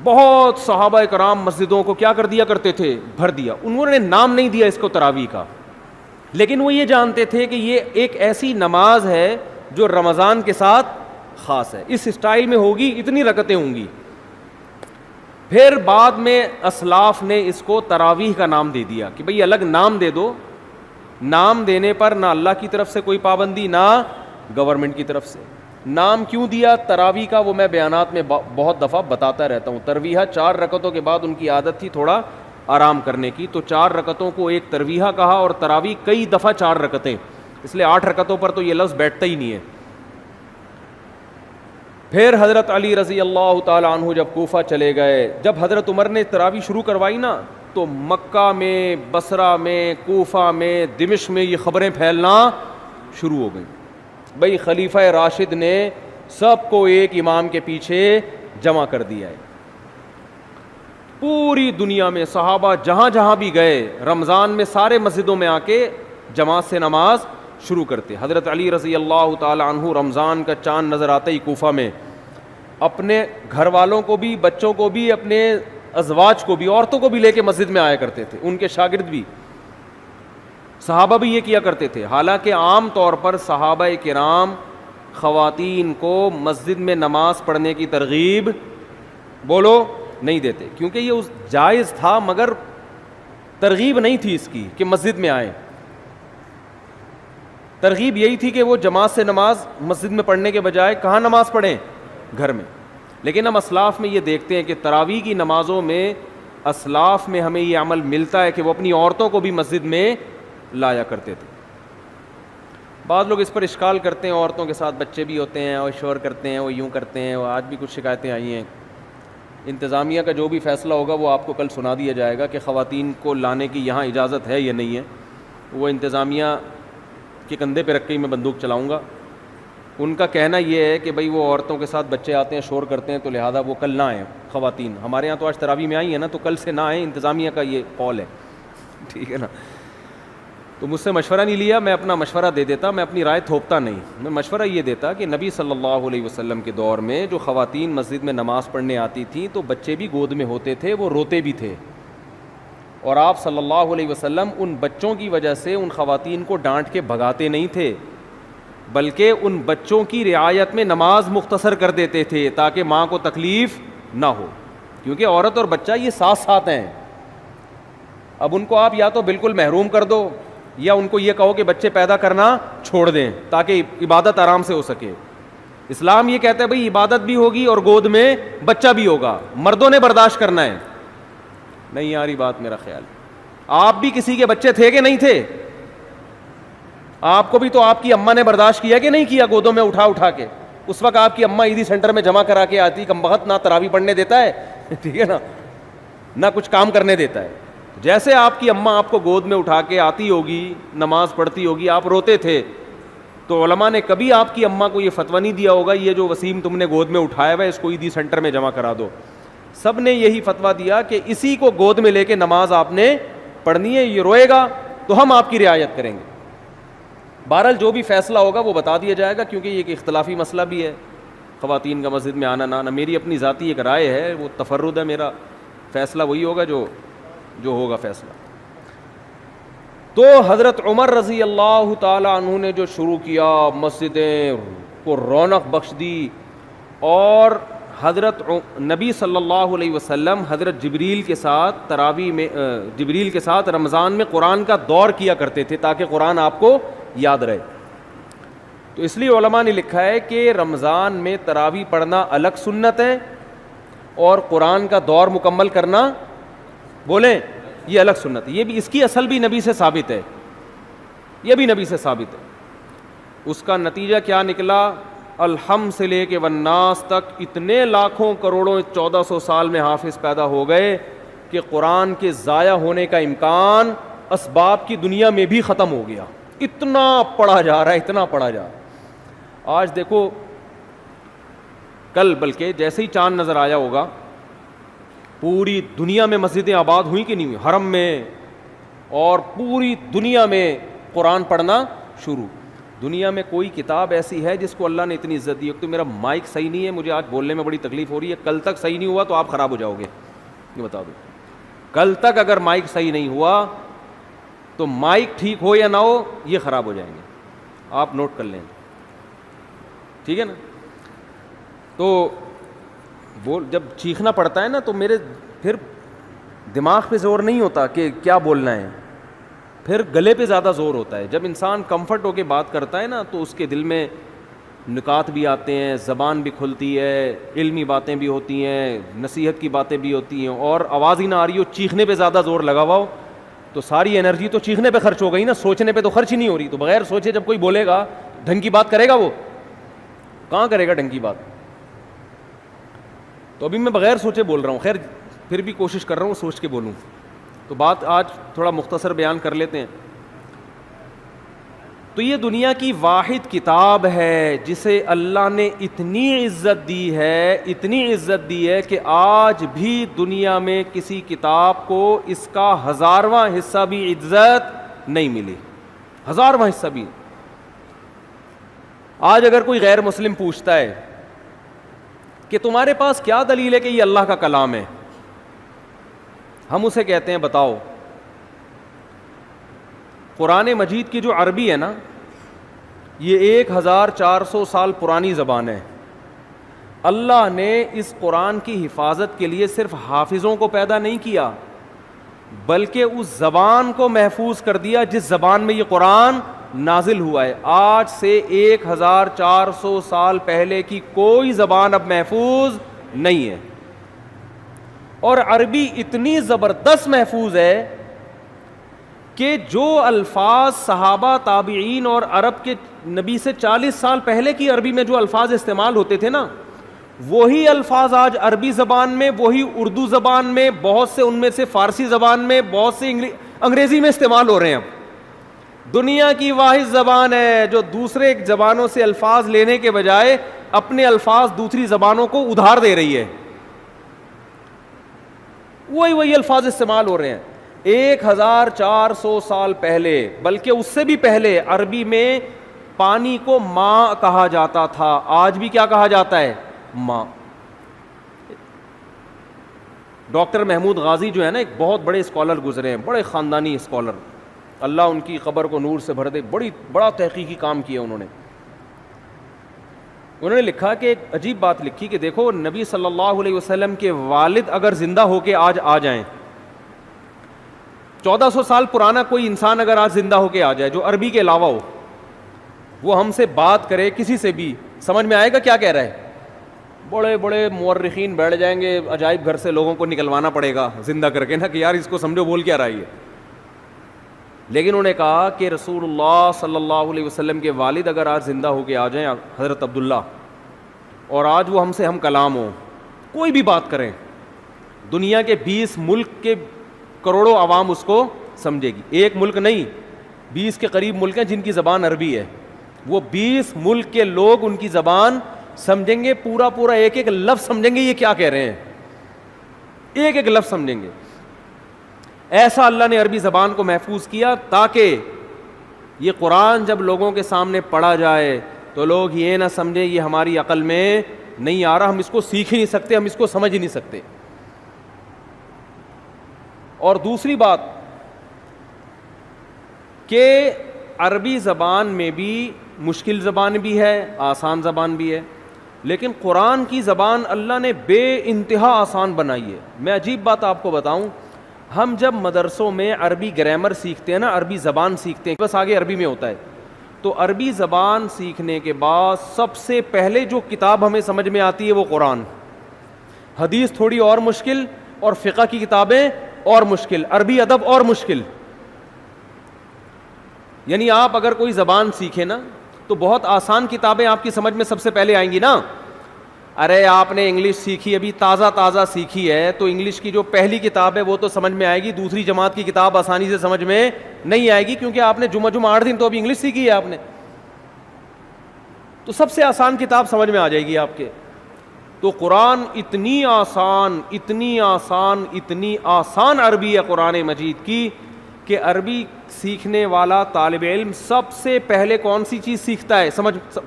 بہت صحابہ کرام مسجدوں کو کیا کر دیا کرتے تھے؟ بھر دیا. انہوں نے نام نہیں دیا اس کو تراویح کا, لیکن وہ یہ جانتے تھے کہ یہ ایک ایسی نماز ہے جو رمضان کے ساتھ خاص ہے, اس اسٹائل میں ہوگی, اتنی رکعتیں ہوں گی. پھر بعد میں اسلاف نے اس کو تراویح کا نام دے دیا کہ بھئی الگ نام دے دو. نام دینے پر نہ اللہ کی طرف سے کوئی پابندی, نہ گورنمنٹ کی طرف سے. نام کیوں دیا تراویح کا, وہ میں بیانات میں بہت دفعہ بتاتا رہتا ہوں. ترویحہ 4 رکعتوں کے بعد ان کی عادت تھی تھوڑا آرام کرنے کی, تو 4 رکعتوں کو ایک ترویحہ کہا, اور تراویح کئی دفعہ 4 رکعتیں, اس لیے 8 رکعتوں پر تو یہ لفظ بیٹھتا ہی نہیں ہے. پھر حضرت علی رضی اللہ تعالی عنہ جب کوفہ چلے گئے, جب حضرت عمر نے تراویح شروع کروائی نا, تو مکہ میں, بصرہ میں, کوفہ میں, دمشق میں یہ خبریں پھیلنا شروع ہو گئیں. بھئی خلیفہ راشد نے سب کو ایک امام کے پیچھے جمع کر دیا ہے. پوری دنیا میں صحابہ جہاں جہاں بھی گئے, رمضان میں سارے مسجدوں میں آ کے جماعت سے نماز شروع کرتے. حضرت علی رضی اللہ تعالی عنہ رمضان کا چاند نظر آتے ہی کوفہ میں اپنے گھر والوں کو بھی, بچوں کو بھی, اپنے ازواج کو بھی, عورتوں کو بھی لے کے مسجد میں آیا کرتے تھے. ان کے شاگرد بھی, صحابہ بھی یہ کیا کرتے تھے. حالانکہ عام طور پر صحابہ کرام خواتین کو مسجد میں نماز پڑھنے کی ترغیب, بولو, نہیں دیتے, کیونکہ یہ اس جائز تھا, مگر ترغیب نہیں تھی اس کی کہ مسجد میں آئیں. ترغیب یہی تھی کہ وہ جماعت سے نماز مسجد میں پڑھنے کے بجائے کہاں نماز پڑھیں؟ گھر میں. لیکن ہم اسلاف میں یہ دیکھتے ہیں کہ تراویح کی نمازوں میں, اسلاف میں ہمیں یہ عمل ملتا ہے کہ وہ اپنی عورتوں کو بھی مسجد میں لایا کرتے تھے. بعض لوگ اس پر اشکال کرتے ہیں, عورتوں کے ساتھ بچے بھی ہوتے ہیں, اور شور کرتے ہیں, وہ یوں کرتے ہیں. آج بھی کچھ شکایتیں آئی ہیں. انتظامیہ کا جو بھی فیصلہ ہوگا وہ آپ کو کل سنا دیا جائے گا کہ خواتین کو لانے کی یہاں اجازت ہے یا نہیں ہے. وہ انتظامیہ کے کندھے پہ رکھ کے ہی میں بندوق چلاؤں گا. ان کا کہنا یہ ہے کہ بھئی وہ عورتوں کے ساتھ بچے آتے ہیں, شور کرتے ہیں, تو لہذا وہ کل نہ آئیں خواتین. ہمارے یہاں تو آج تراویح میں آئی ہیں نا, تو کل سے نہ آئیں. انتظامیہ کا یہ قول ہے, ٹھیک ہے نا. تو مجھ سے مشورہ نہیں لیا, میں اپنا مشورہ دے دیتا, میں اپنی رائے تھوپتا نہیں. میں مشورہ یہ دیتا کہ نبی صلی اللہ علیہ وسلم کے دور میں جو خواتین مسجد میں نماز پڑھنے آتی تھیں تو بچے بھی گود میں ہوتے تھے, وہ روتے بھی تھے, اور آپ صلی اللہ علیہ وسلم ان بچوں کی وجہ سے ان خواتین کو ڈانٹ کے بھگاتے نہیں تھے. بلکہ ان بچوں کی رعایت میں نماز مختصر کر دیتے تھے تاکہ ماں کو تکلیف نہ ہو، کیونکہ عورت اور بچہ یہ ساتھ ساتھ ہیں. اب ان کو آپ یا تو بالکل محروم کر دو یا ان کو یہ کہو کہ بچے پیدا کرنا چھوڑ دیں تاکہ عبادت آرام سے ہو سکے. اسلام یہ کہتا ہے بھئی عبادت بھی ہوگی اور گود میں بچہ بھی ہوگا، مردوں نے برداشت کرنا ہے. نہیں آ رہی بات میرا خیال. آپ بھی کسی کے بچے تھے کہ نہیں تھے؟ آپ کو بھی تو آپ کی اماں نے برداشت کیا کہ نہیں کیا گودوں میں اٹھا اٹھا کے؟ اس وقت آپ کی اماں عیدی سینٹر میں جمع کرا کے آتی، کم بخت نہ تراوی پڑھنے دیتا ہے ٹھیک ہے نا، نہ کچھ کام کرنے دیتا ہے. جیسے آپ کی اماں آپ کو گود میں اٹھا کے آتی ہوگی، نماز پڑھتی ہوگی، آپ روتے تھے، تو علماء نے کبھی آپ کی اماں کو یہ فتویٰ نہیں دیا ہوگا یہ جو وسیم تم نے گود میں اٹھایا ہوا ہے اس کو عیدی سینٹر میں جمع کرا دو. سب نے یہی فتویٰ دیا کہ اسی کو گود میں لے کے نماز آپ نے پڑھنی ہے، یہ روئے گا تو ہم آپ کی رعایت کریں گے. بہرحال جو بھی فیصلہ ہوگا وہ بتا دیا جائے گا، کیونکہ یہ ایک اختلافی مسئلہ بھی ہے، خواتین کا مسجد میں آنا نہ آنا. میری اپنی ذاتی ایک رائے ہے، وہ تفرد ہے میرا، فیصلہ وہی ہوگا جو ہوگا فیصلہ. تو حضرت عمر رضی اللہ تعالی عنہ نے جو شروع کیا، مسجدیں کو رونق بخش دی، اور حضرت نبی صلی اللہ علیہ وسلم حضرت جبریل کے ساتھ تراویح میں جبریل کے ساتھ رمضان میں قرآن کا دور کیا کرتے تھے تاکہ قرآن آپ کو یاد رہے. تو اس لیے علماء نے لکھا ہے کہ رمضان میں تراویح پڑھنا الگ سنت ہے اور قرآن کا دور مکمل کرنا بولیں یہ الگ سنت ہے. یہ بھی اس کی اصل بھی نبی سے ثابت ہے، یہ بھی نبی سے ثابت ہے. اس کا نتیجہ کیا نکلا؟ الحمد سے لے کے والناس تک اتنے لاکھوں کروڑوں 1400 سال میں حافظ پیدا ہو گئے کہ قرآن کے ضائع ہونے کا امکان اسباب کی دنیا میں بھی ختم ہو گیا. اتنا پڑھا جا رہا ہے، اتنا پڑھا جا رہا ہے. آج دیکھو، کل بلکہ جیسے ہی چاند نظر آیا ہوگا پوری دنیا میں مسجدیں آباد ہوئیں کہ نہیں ہوئی، حرم میں، اور پوری دنیا میں قرآن پڑھنا شروع. دنیا میں کوئی کتاب ایسی ہے جس کو اللہ نے اتنی عزت دی؟ ایک تو میرا مائک صحیح نہیں ہے، مجھے آج بولنے میں بڑی تکلیف ہو رہی ہے. کل تک صحیح نہیں ہوا تو آپ خراب ہو جاؤ گے، یہ بتا دو. کل تک اگر مائک صحیح نہیں ہوا تو مائک ٹھیک ہو یا نہ ہو یہ خراب ہو جائیں گے، آپ نوٹ کر لیں، ٹھیک ہے نا. تو جب چیخنا پڑتا ہے نا تو میرے پھر دماغ پہ زور نہیں ہوتا کہ کیا بولنا ہے، پھر گلے پہ زیادہ زور ہوتا ہے. جب انسان کمفرٹ ہو کے بات کرتا ہے نا تو اس کے دل میں نکات بھی آتے ہیں، زبان بھی کھلتی ہے، علمی باتیں بھی ہوتی ہیں، نصیحت کی باتیں بھی ہوتی ہیں. اور آواز ہی نہ آ رہی ہو، چیخنے پہ زیادہ زور لگا ہوا ہو تو ساری انرجی تو چیخنے پہ خرچ ہو گئی نا، سوچنے پہ تو خرچ ہی نہیں ہو رہی. تو بغیر سوچے جب کوئی بولے گا ڈھنگ کی بات کرے گا، وہ کہاں کرے گا ڈھنگ کی بات؟ تو ابھی میں بغیر سوچے بول رہا ہوں، خیر پھر بھی کوشش کر رہا ہوں سوچ کے بولوں. تو بات آج تھوڑا مختصر بیان کر لیتے ہیں. تو یہ دنیا کی واحد کتاب ہے جسے اللہ نے اتنی عزت دی ہے، اتنی عزت دی ہے کہ آج بھی دنیا میں کسی کتاب کو اس کا 1000واں حصہ بھی عزت نہیں ملی، 1000واں حصہ بھی. آج اگر کوئی غیر مسلم پوچھتا ہے کہ تمہارے پاس کیا دلیل ہے کہ یہ اللہ کا کلام ہے، ہم اسے کہتے ہیں بتاؤ. قرآن مجید کی جو عربی ہے نا، یہ 1400 سال پرانی زبان ہے. اللہ نے اس قرآن کی حفاظت کے لیے صرف حافظوں کو پیدا نہیں کیا بلکہ اس زبان کو محفوظ کر دیا جس زبان میں یہ قرآن نازل ہوا ہے. آج سے 1400 سال پہلے کی کوئی زبان اب محفوظ نہیں ہے، اور عربی اتنی زبردست محفوظ ہے کہ جو الفاظ صحابہ، تابعین اور عرب کے نبی سے 40 سال پہلے کی عربی میں جو الفاظ استعمال ہوتے تھے نا، وہی الفاظ آج عربی زبان میں، وہی اردو زبان میں، بہت سے ان میں سے فارسی زبان میں، بہت سے انگریزی میں استعمال ہو رہے ہیں. اب دنیا کی واحد زبان ہے جو دوسرے زبانوں سے الفاظ لینے کے بجائے اپنے الفاظ دوسری زبانوں کو ادھار دے رہی ہے، وہی الفاظ استعمال ہو رہے ہیں. 1400 سال پہلے، بلکہ اس سے بھی پہلے، عربی میں پانی کو ماں کہا جاتا تھا. آج بھی کیا کہا جاتا ہے؟ ماں. ڈاکٹر محمود غازی جو ہے نا، ایک بہت بڑے اسکالر گزرے ہیں، بڑے خاندانی اسکالر، اللہ ان کی قبر کو نور سے بھر دے. بڑا تحقیقی کام کیا انہوں نے. انہوں نے لکھا کہ ایک عجیب بات لکھی کہ دیکھو نبی صلی اللہ علیہ وسلم کے والد اگر زندہ ہو کے آج آ جائیں، 1400 سال پرانا کوئی انسان اگر آج زندہ ہو کے آ جائے جو عربی کے علاوہ ہو، وہ ہم سے بات کرے کسی سے بھی، سمجھ میں آئے گا کیا کہہ رہا ہے؟ بڑے بڑے مورخین بیٹھ جائیں گے، عجائب گھر سے لوگوں کو نکلوانا پڑے گا زندہ کر کے نا کہ یار اس کو سمجھو بول کیا رہا ہے۔ لیکن انہوں نے کہا کہ رسول اللہ صلی اللہ علیہ وسلم کے والد اگر آج زندہ ہو کے آ جائیں، حضرت عبداللہ، اور آج وہ ہم سے ہم کلام ہوں، کوئی بھی بات کریں، دنیا کے 20 ملک کے کروڑوں عوام اس کو سمجھے گی۔ ایک ملک نہیں، 20 کے قریب ملک ہیں جن کی زبان عربی ہے، وہ 20 ملک کے لوگ ان کی زبان سمجھیں گے، پورا پورا ایک ایک لفظ سمجھیں گے یہ کیا کہہ رہے ہیں، ایک ایک لفظ سمجھیں گے۔ ایسا اللہ نے عربی زبان کو محفوظ کیا تاکہ یہ قرآن جب لوگوں کے سامنے پڑھا جائے تو لوگ یہ نہ سمجھیں یہ ہماری عقل میں نہیں آ رہا، ہم اس کو سیکھ ہی نہیں سکتے، ہم اس کو سمجھ ہی نہیں سکتے۔ اور دوسری بات کہ عربی زبان میں بھی مشکل زبان بھی ہے، آسان زبان بھی ہے، لیکن قرآن کی زبان اللہ نے بے انتہا آسان بنائی ہے۔ میں عجیب بات آپ کو بتاؤں، ہم جب مدرسوں میں عربی گرامر سیکھتے ہیں نا، عربی زبان سیکھتے ہیں، بس آگے عربی میں ہوتا ہے، تو عربی زبان سیکھنے کے بعد سب سے پہلے جو کتاب ہمیں سمجھ میں آتی ہے وہ قرآن، حدیث تھوڑی اور مشکل، اور فقہ کی کتابیں اور مشکل، عربی ادب اور مشکل۔ یعنی آپ اگر کوئی زبان سیکھیں نا تو بہت آسان کتابیں آپ کی سمجھ میں سب سے پہلے آئیں گی نا۔ ارے آپ نے انگلش سیکھی، ابھی تازہ تازہ سیکھی ہے، تو انگلش کی جو پہلی کتاب ہے وہ تو سمجھ میں آئے گی، دوسری جماعت کی کتاب آسانی سے سمجھ میں نہیں آئے گی، کیونکہ آپ نے جمعہ 8 دن تو ابھی انگلش سیکھی ہے آپ نے، تو سب سے آسان کتاب سمجھ میں آ جائے گی آپ کے۔ تو قرآن اتنی آسان اتنی آسان اتنی آسان عربی ہے قرآن مجید کی کہ عربی سیکھنے والا طالب علم سب سے پہلے کون سی چیز سیکھتا ہے،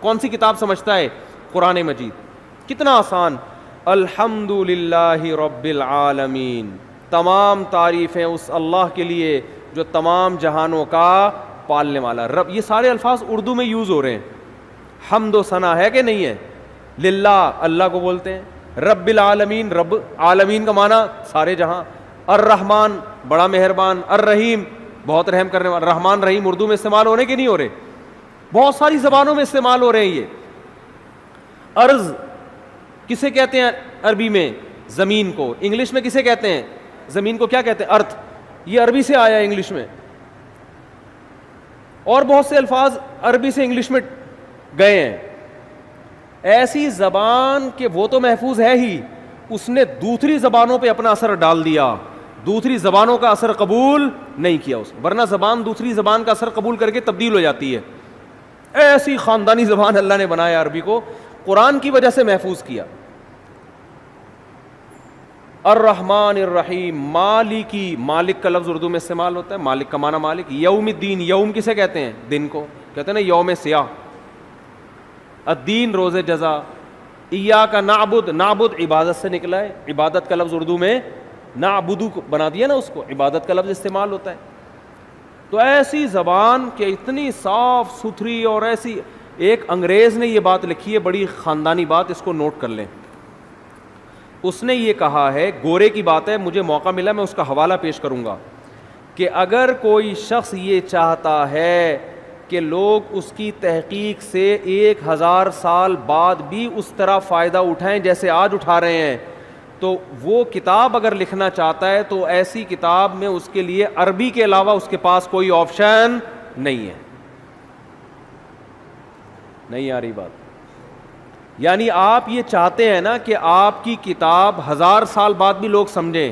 کون سی کتاب سمجھتا ہے؟ قرآن مجید۔ کتنا آسان۔ الحمد للہ رب العالمین، تمام تعریفیں اس اللہ کے لیے جو تمام جہانوں کا پالنے والا رب۔ یہ سارے الفاظ اردو میں یوز ہو رہے ہیں، حمد و ثنا ہے کہ نہیں ہے؟ للہ اللہ کو بولتے ہیں، رب العالمین، رب عالمین کا معنی سارے جہاں، الرحمن بڑا مہربان، الرحیم بہت رحم کرنے والا۔ رحمان رحیم اردو میں استعمال ہو رہے کہ نہیں ہو رہے؟ بہت ساری زبانوں میں استعمال ہو رہے ہیں یہ۔ ارض کسے کہتے ہیں عربی میں؟ زمین کو۔ انگلش میں کسے کہتے ہیں؟ زمین کو کیا کہتے ہیں؟ ارتھ۔ یہ عربی سے آیا ہے انگلش میں، اور بہت سے الفاظ عربی سے انگلش میں گئے ہیں۔ ایسی زبان کہ وہ تو محفوظ ہے ہی، اس نے دوسری زبانوں پہ اپنا اثر ڈال دیا، دوسری زبانوں کا اثر قبول نہیں کیا اس نے، ورنہ زبان دوسری زبان کا اثر قبول کر کے تبدیل ہو جاتی ہے۔ ایسی خاندانی زبان اللہ نے بنایا عربی کو، قرآن کی وجہ سے محفوظ کیا۔ الرحمن الرحیم، مالکی، مالک کا لفظ اردو میں استعمال ہوتا ہے، مالک کا معنی مالک۔ یوم الدین، یوم کسے کہتے ہیں؟ دن کو کہتے ہیں نا، یوم سیاہ۔ الدین روز جزا۔ ایاک نعبد، نعبد عبادت سے نکلا ہے، عبادت کا لفظ اردو میں نعبدو بنا دیا نا اس کو، عبادت کا لفظ استعمال ہوتا ہے۔ تو ایسی زبان کہ اتنی صاف ستھری، اور ایسی، ایک انگریز نے یہ بات لکھی ہے، بڑی خاندانی بات، اس کو نوٹ کر لیں۔ اس نے یہ کہا ہے، گورے کی بات ہے، مجھے موقع ملا میں اس کا حوالہ پیش کروں گا، کہ اگر کوئی شخص یہ چاہتا ہے کہ لوگ اس کی تحقیق سے 1000 سال بعد بھی اس طرح فائدہ اٹھائیں جیسے آج اٹھا رہے ہیں، تو وہ کتاب اگر لکھنا چاہتا ہے تو ایسی کتاب میں اس کے لیے عربی کے علاوہ اس کے پاس کوئی آپشن نہیں ہے۔ نہیں آ رہی بات؟ یعنی آپ یہ چاہتے ہیں نا کہ آپ کی کتاب 1000 سال بعد بھی لوگ سمجھیں،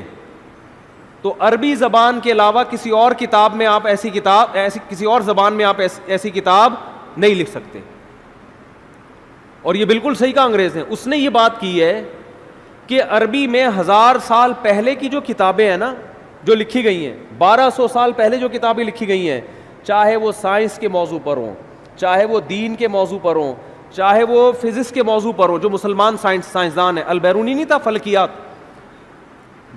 تو عربی زبان کے علاوہ کسی اور کتاب میں آپ ایسی کتاب، کسی اور زبان میں آپ ایسی کتاب نہیں لکھ سکتے۔ اور یہ بالکل صحیح کہا انگریز نے، اس نے یہ بات کی ہے کہ عربی میں 1000 سال پہلے کی جو کتابیں ہیں نا، جو لکھی گئی ہیں، 1200 سال پہلے جو کتابیں لکھی گئی ہیں، چاہے وہ سائنس کے موضوع پر ہوں، چاہے وہ دین کے موضوع پر ہوں، چاہے وہ فزکس کے موضوع پر ہو، جو مسلمان سائنسدان ہے، البیرونی نہیں تھا فلکیات،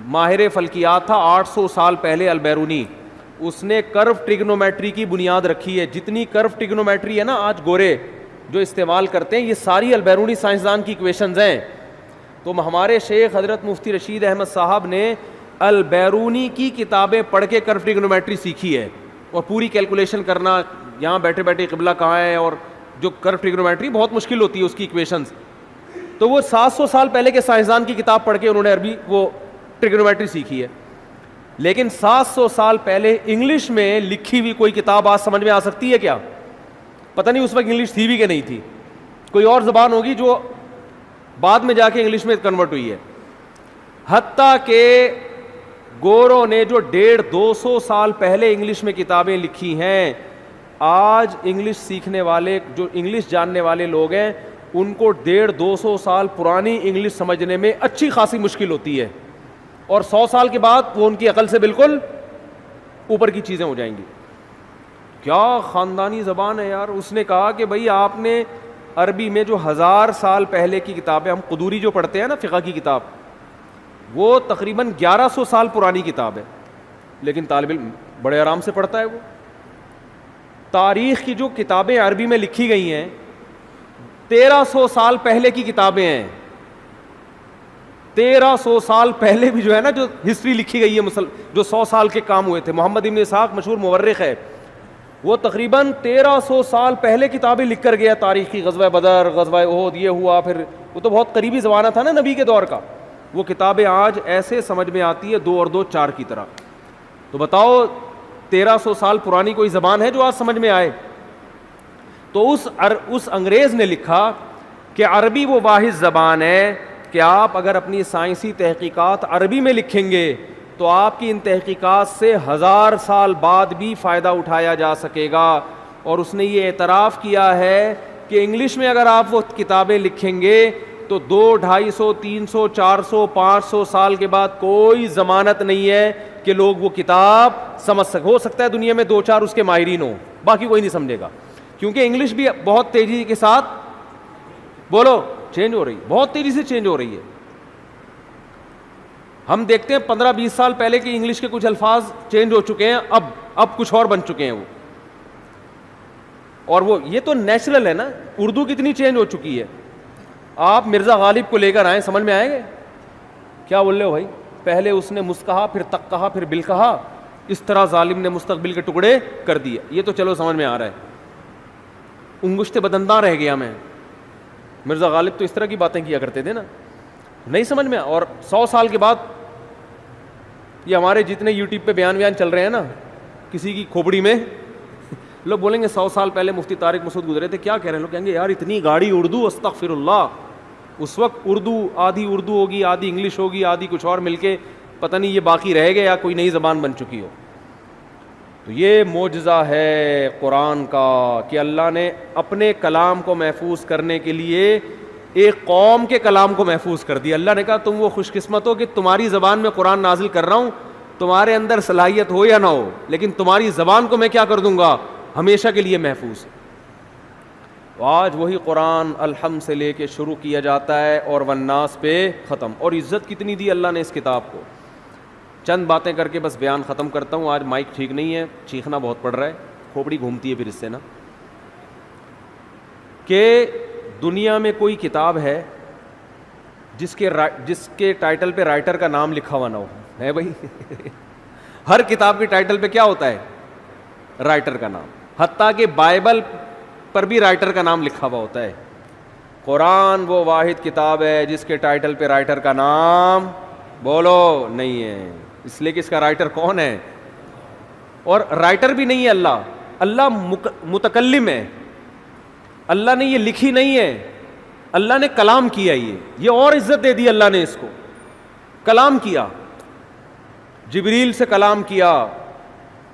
ماہر فلکیات تھا 800 سال پہلے البیرونی، اس نے کرو ٹریگنومیٹری کی بنیاد رکھی ہے۔ جتنی کرو ٹریگنومیٹری ہے نا آج گورے جو استعمال کرتے ہیں یہ ساری البیرونی سائنسدان کی ایکویشنز ہیں. تو ہمارے شیخ حضرت مفتی رشید احمد صاحب نے البیرونی کی کتابیں پڑھ کے کرو ٹریگونومیٹری سیکھی ہے, اور پوری کیلکولیشن کرنا یہاں بیٹھے بیٹھے قبلہ کہاں ہے, اور جو کرو ٹریگونومیٹری بہت مشکل ہوتی ہے اس کی ایکویشنز. تو وہ 700 سال پہلے کے سائنسدان کی کتاب پڑھ کے انہوں نے عربی وہ ٹریگونومیٹری سیکھی ہے. لیکن 700 سال پہلے انگلش میں لکھی ہوئی کوئی کتاب آج سمجھ میں آ سکتی ہے کیا؟ پتہ نہیں اس وقت انگلش تھی بھی کہ نہیں تھی, کوئی اور زبان ہوگی جو بعد میں جا کے انگلش میں کنورٹ ہوئی ہے. حتیٰ کہ گوروں نے جو 150-200 سال پہلے انگلش میں کتابیں لکھی ہیں, آج انگلش سیکھنے والے جو انگلش جاننے والے لوگ ہیں ان کو 150-200 سال پرانی انگلش سمجھنے میں اچھی خاصی مشکل ہوتی ہے, اور 100 سال کے بعد وہ ان کی عقل سے بالکل اوپر کی چیزیں ہو جائیں گی. کیا خاندانی زبان ہے یار. اس نے کہا کہ بھائی آپ نے عربی میں جو 1000 سال پہلے کی کتابیں, ہم قدوری جو پڑھتے ہیں نا فقہ کی کتاب, وہ تقریباً 1100 سال پرانی کتاب ہے, لیکن طالب علم بڑے آرام سے پڑھتا ہے. وہ تاریخ کی جو کتابیں عربی میں لکھی گئی ہیں 1300 سال پہلے کی کتابیں ہیں. 1300 سال پہلے بھی جو ہے نا جو ہسٹری لکھی گئی ہے جو 100 سال کے کام ہوئے تھے. محمد ابن اسحاق مشہور مورخ ہے, وہ تقریباً 1300 سال پہلے کتابیں لکھ کر گیا تاریخی. غزوہ بدر, غزوہ احد, یہ ہوا, پھر وہ تو بہت قریبی زمانہ تھا نا نبی کے دور کا. وہ کتابیں آج ایسے سمجھ میں آتی ہے 2 اور 2 4 کی طرح. تو بتاؤ 1300 سال پرانی کوئی زبان ہے جو آج سمجھ میں آئے؟ تو اس انگریز نے لکھا کہ عربی وہ واحد زبان ہے کہ آپ اگر اپنی سائنسی تحقیقات عربی میں لکھیں گے تو آپ کی ان تحقیقات سے 1000 سال بعد بھی فائدہ اٹھایا جا سکے گا. اور اس نے یہ اعتراف کیا ہے کہ انگلش میں اگر آپ وہ کتابیں لکھیں گے تو 200, 250, 300, 400, 500 سال کے بعد کوئی ضمانت نہیں ہے کہ لوگ وہ کتاب سمجھ ہو سکتا ہے دنیا میں 2-4 اس کے ماہرین ہوں, باقی کوئی نہیں سمجھے گا. کیونکہ انگلش بھی بہت تیزی کے ساتھ بولو چینج ہو رہی, بہت تیزی سے چینج ہو رہی ہے. ہم دیکھتے ہیں 15-20 سال پہلے کی انگلش کے کچھ الفاظ چینج ہو چکے ہیں, اب کچھ اور بن چکے ہیں وہ. اور وہ یہ تو نیچرل ہے نا. اردو کتنی چینج ہو چکی ہے. آپ مرزا غالب کو لے کر آئیں, سمجھ میں آئیں گے کیا بول رہے ہو بھائی؟ پہلے اس نے مس کہا, پھر تک کہا, پھر بل کہا, اس طرح ظالم نے مستقبل کے ٹکڑے کر دیے. یہ تو چلو سمجھ میں آ رہا ہے. انگشت بدنداں رہ گیا میں. مرزا غالب تو اس طرح کی باتیں کیا کرتے تھے نا, نہیں سمجھ میں. اور 100 سال کے بعد یہ ہمارے جتنے یوٹیوب پہ بیان چل رہے ہیں نا, کسی کی کھوپڑی میں لوگ بولیں گے 100 سال پہلے مفتی طارق مسعود گزرے تھے, کیا کہہ رہے ہیں؟ لوگ کہیں گے یار اتنی گاڑی اردو, استغفر اللہ. اس وقت آدھی اردو ہوگی, آدھی انگلش ہوگی, آدھی کچھ اور مل کے, پتہ نہیں یہ باقی رہ گیا یا کوئی نئی زبان بن چکی ہو. تو یہ معجزہ ہے قرآن کا کہ اللہ نے اپنے کلام کو محفوظ کرنے کے لیے ایک قوم کے کلام کو محفوظ کر دیا. اللہ نے کہا تم وہ خوش قسمت ہو کہ تمہاری زبان میں قرآن نازل کر رہا ہوں, تمہارے اندر صلاحیت ہو یا نہ ہو, لیکن تمہاری زبان کو میں کیا کر دوں گا, ہمیشہ کے لیے محفوظ. آج وہی قرآن الحمد سے لے کے شروع کیا جاتا ہے اور والناس پہ ختم. اور عزت کتنی دی اللہ نے اس کتاب کو. چند باتیں کر کے بس بیان ختم کرتا ہوں. آج مائک ٹھیک نہیں ہے, چیخنا بہت پڑ رہا ہے, کھوپڑی گھومتی ہے پھر اس سے نا. کہ دنیا میں کوئی کتاب ہے جس کے ٹائٹل پہ رائٹر کا نام لکھا ہوا نہ ہو, ہے بھائی؟ ہر کتاب کے ٹائٹل پہ کیا ہوتا ہے؟ رائٹر کا نام. حتیٰ کہ بائبل پر بھی رائٹر کا نام لکھا ہوا ہوتا ہے. قرآن وہ واحد کتاب ہے جس کے ٹائٹل پہ رائٹر کا نام بولو نہیں ہے, اس لیے کہ اس کا رائٹر کون ہے. اور رائٹر بھی نہیں ہے اللہ, اللہ متکلم ہے. اللہ نے یہ لکھی نہیں ہے, اللہ نے کلام کیا. یہ اور عزت دے دی اللہ نے اس کو. کلام کیا, جبریل سے کلام کیا,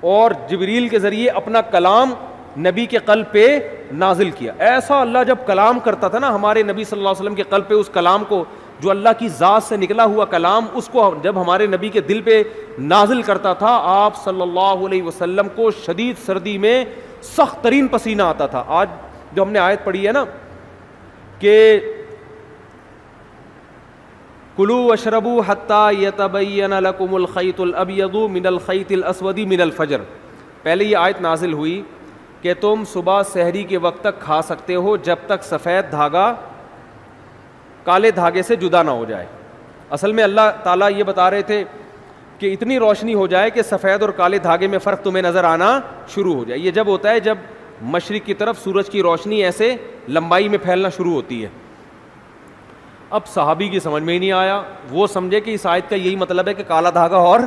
اور جبریل کے ذریعے اپنا کلام نبی کے قلب پہ نازل کیا. ایسا اللہ جب کلام کرتا تھا نا ہمارے نبی صلی اللہ علیہ وسلم کے قلب پہ, اس کلام کو جو اللہ کی ذات سے نکلا ہوا کلام, اس کو جب ہمارے نبی کے دل پہ نازل کرتا تھا, آپ صلی اللہ علیہ وسلم کو شدید سردی میں سخت ترین پسینہ آتا تھا. آج جو ہم نے آیت پڑھی ہے نا کہ کلوا واشربوا حتی یتبین لکم الخیط الابیض من الخیط الاسود من الفجر, پہلے یہ آیت نازل ہوئی کہ تم صبح سحری کے وقت تک کھا سکتے ہو جب تک سفید دھاگا کالے دھاگے سے جدا نہ ہو جائے. اصل میں اللہ تعالیٰ یہ بتا رہے تھے کہ اتنی روشنی ہو جائے کہ سفید اور کالے دھاگے میں فرق تمہیں نظر آنا شروع ہو جائے. یہ جب ہوتا ہے جب مشرق کی طرف سورج کی روشنی ایسے لمبائی میں پھیلنا شروع ہوتی ہے. اب صحابی کی سمجھ میں ہی نہیں آیا, وہ سمجھے کہ اس آیت کا یہی مطلب ہے کہ کالا دھاگا اور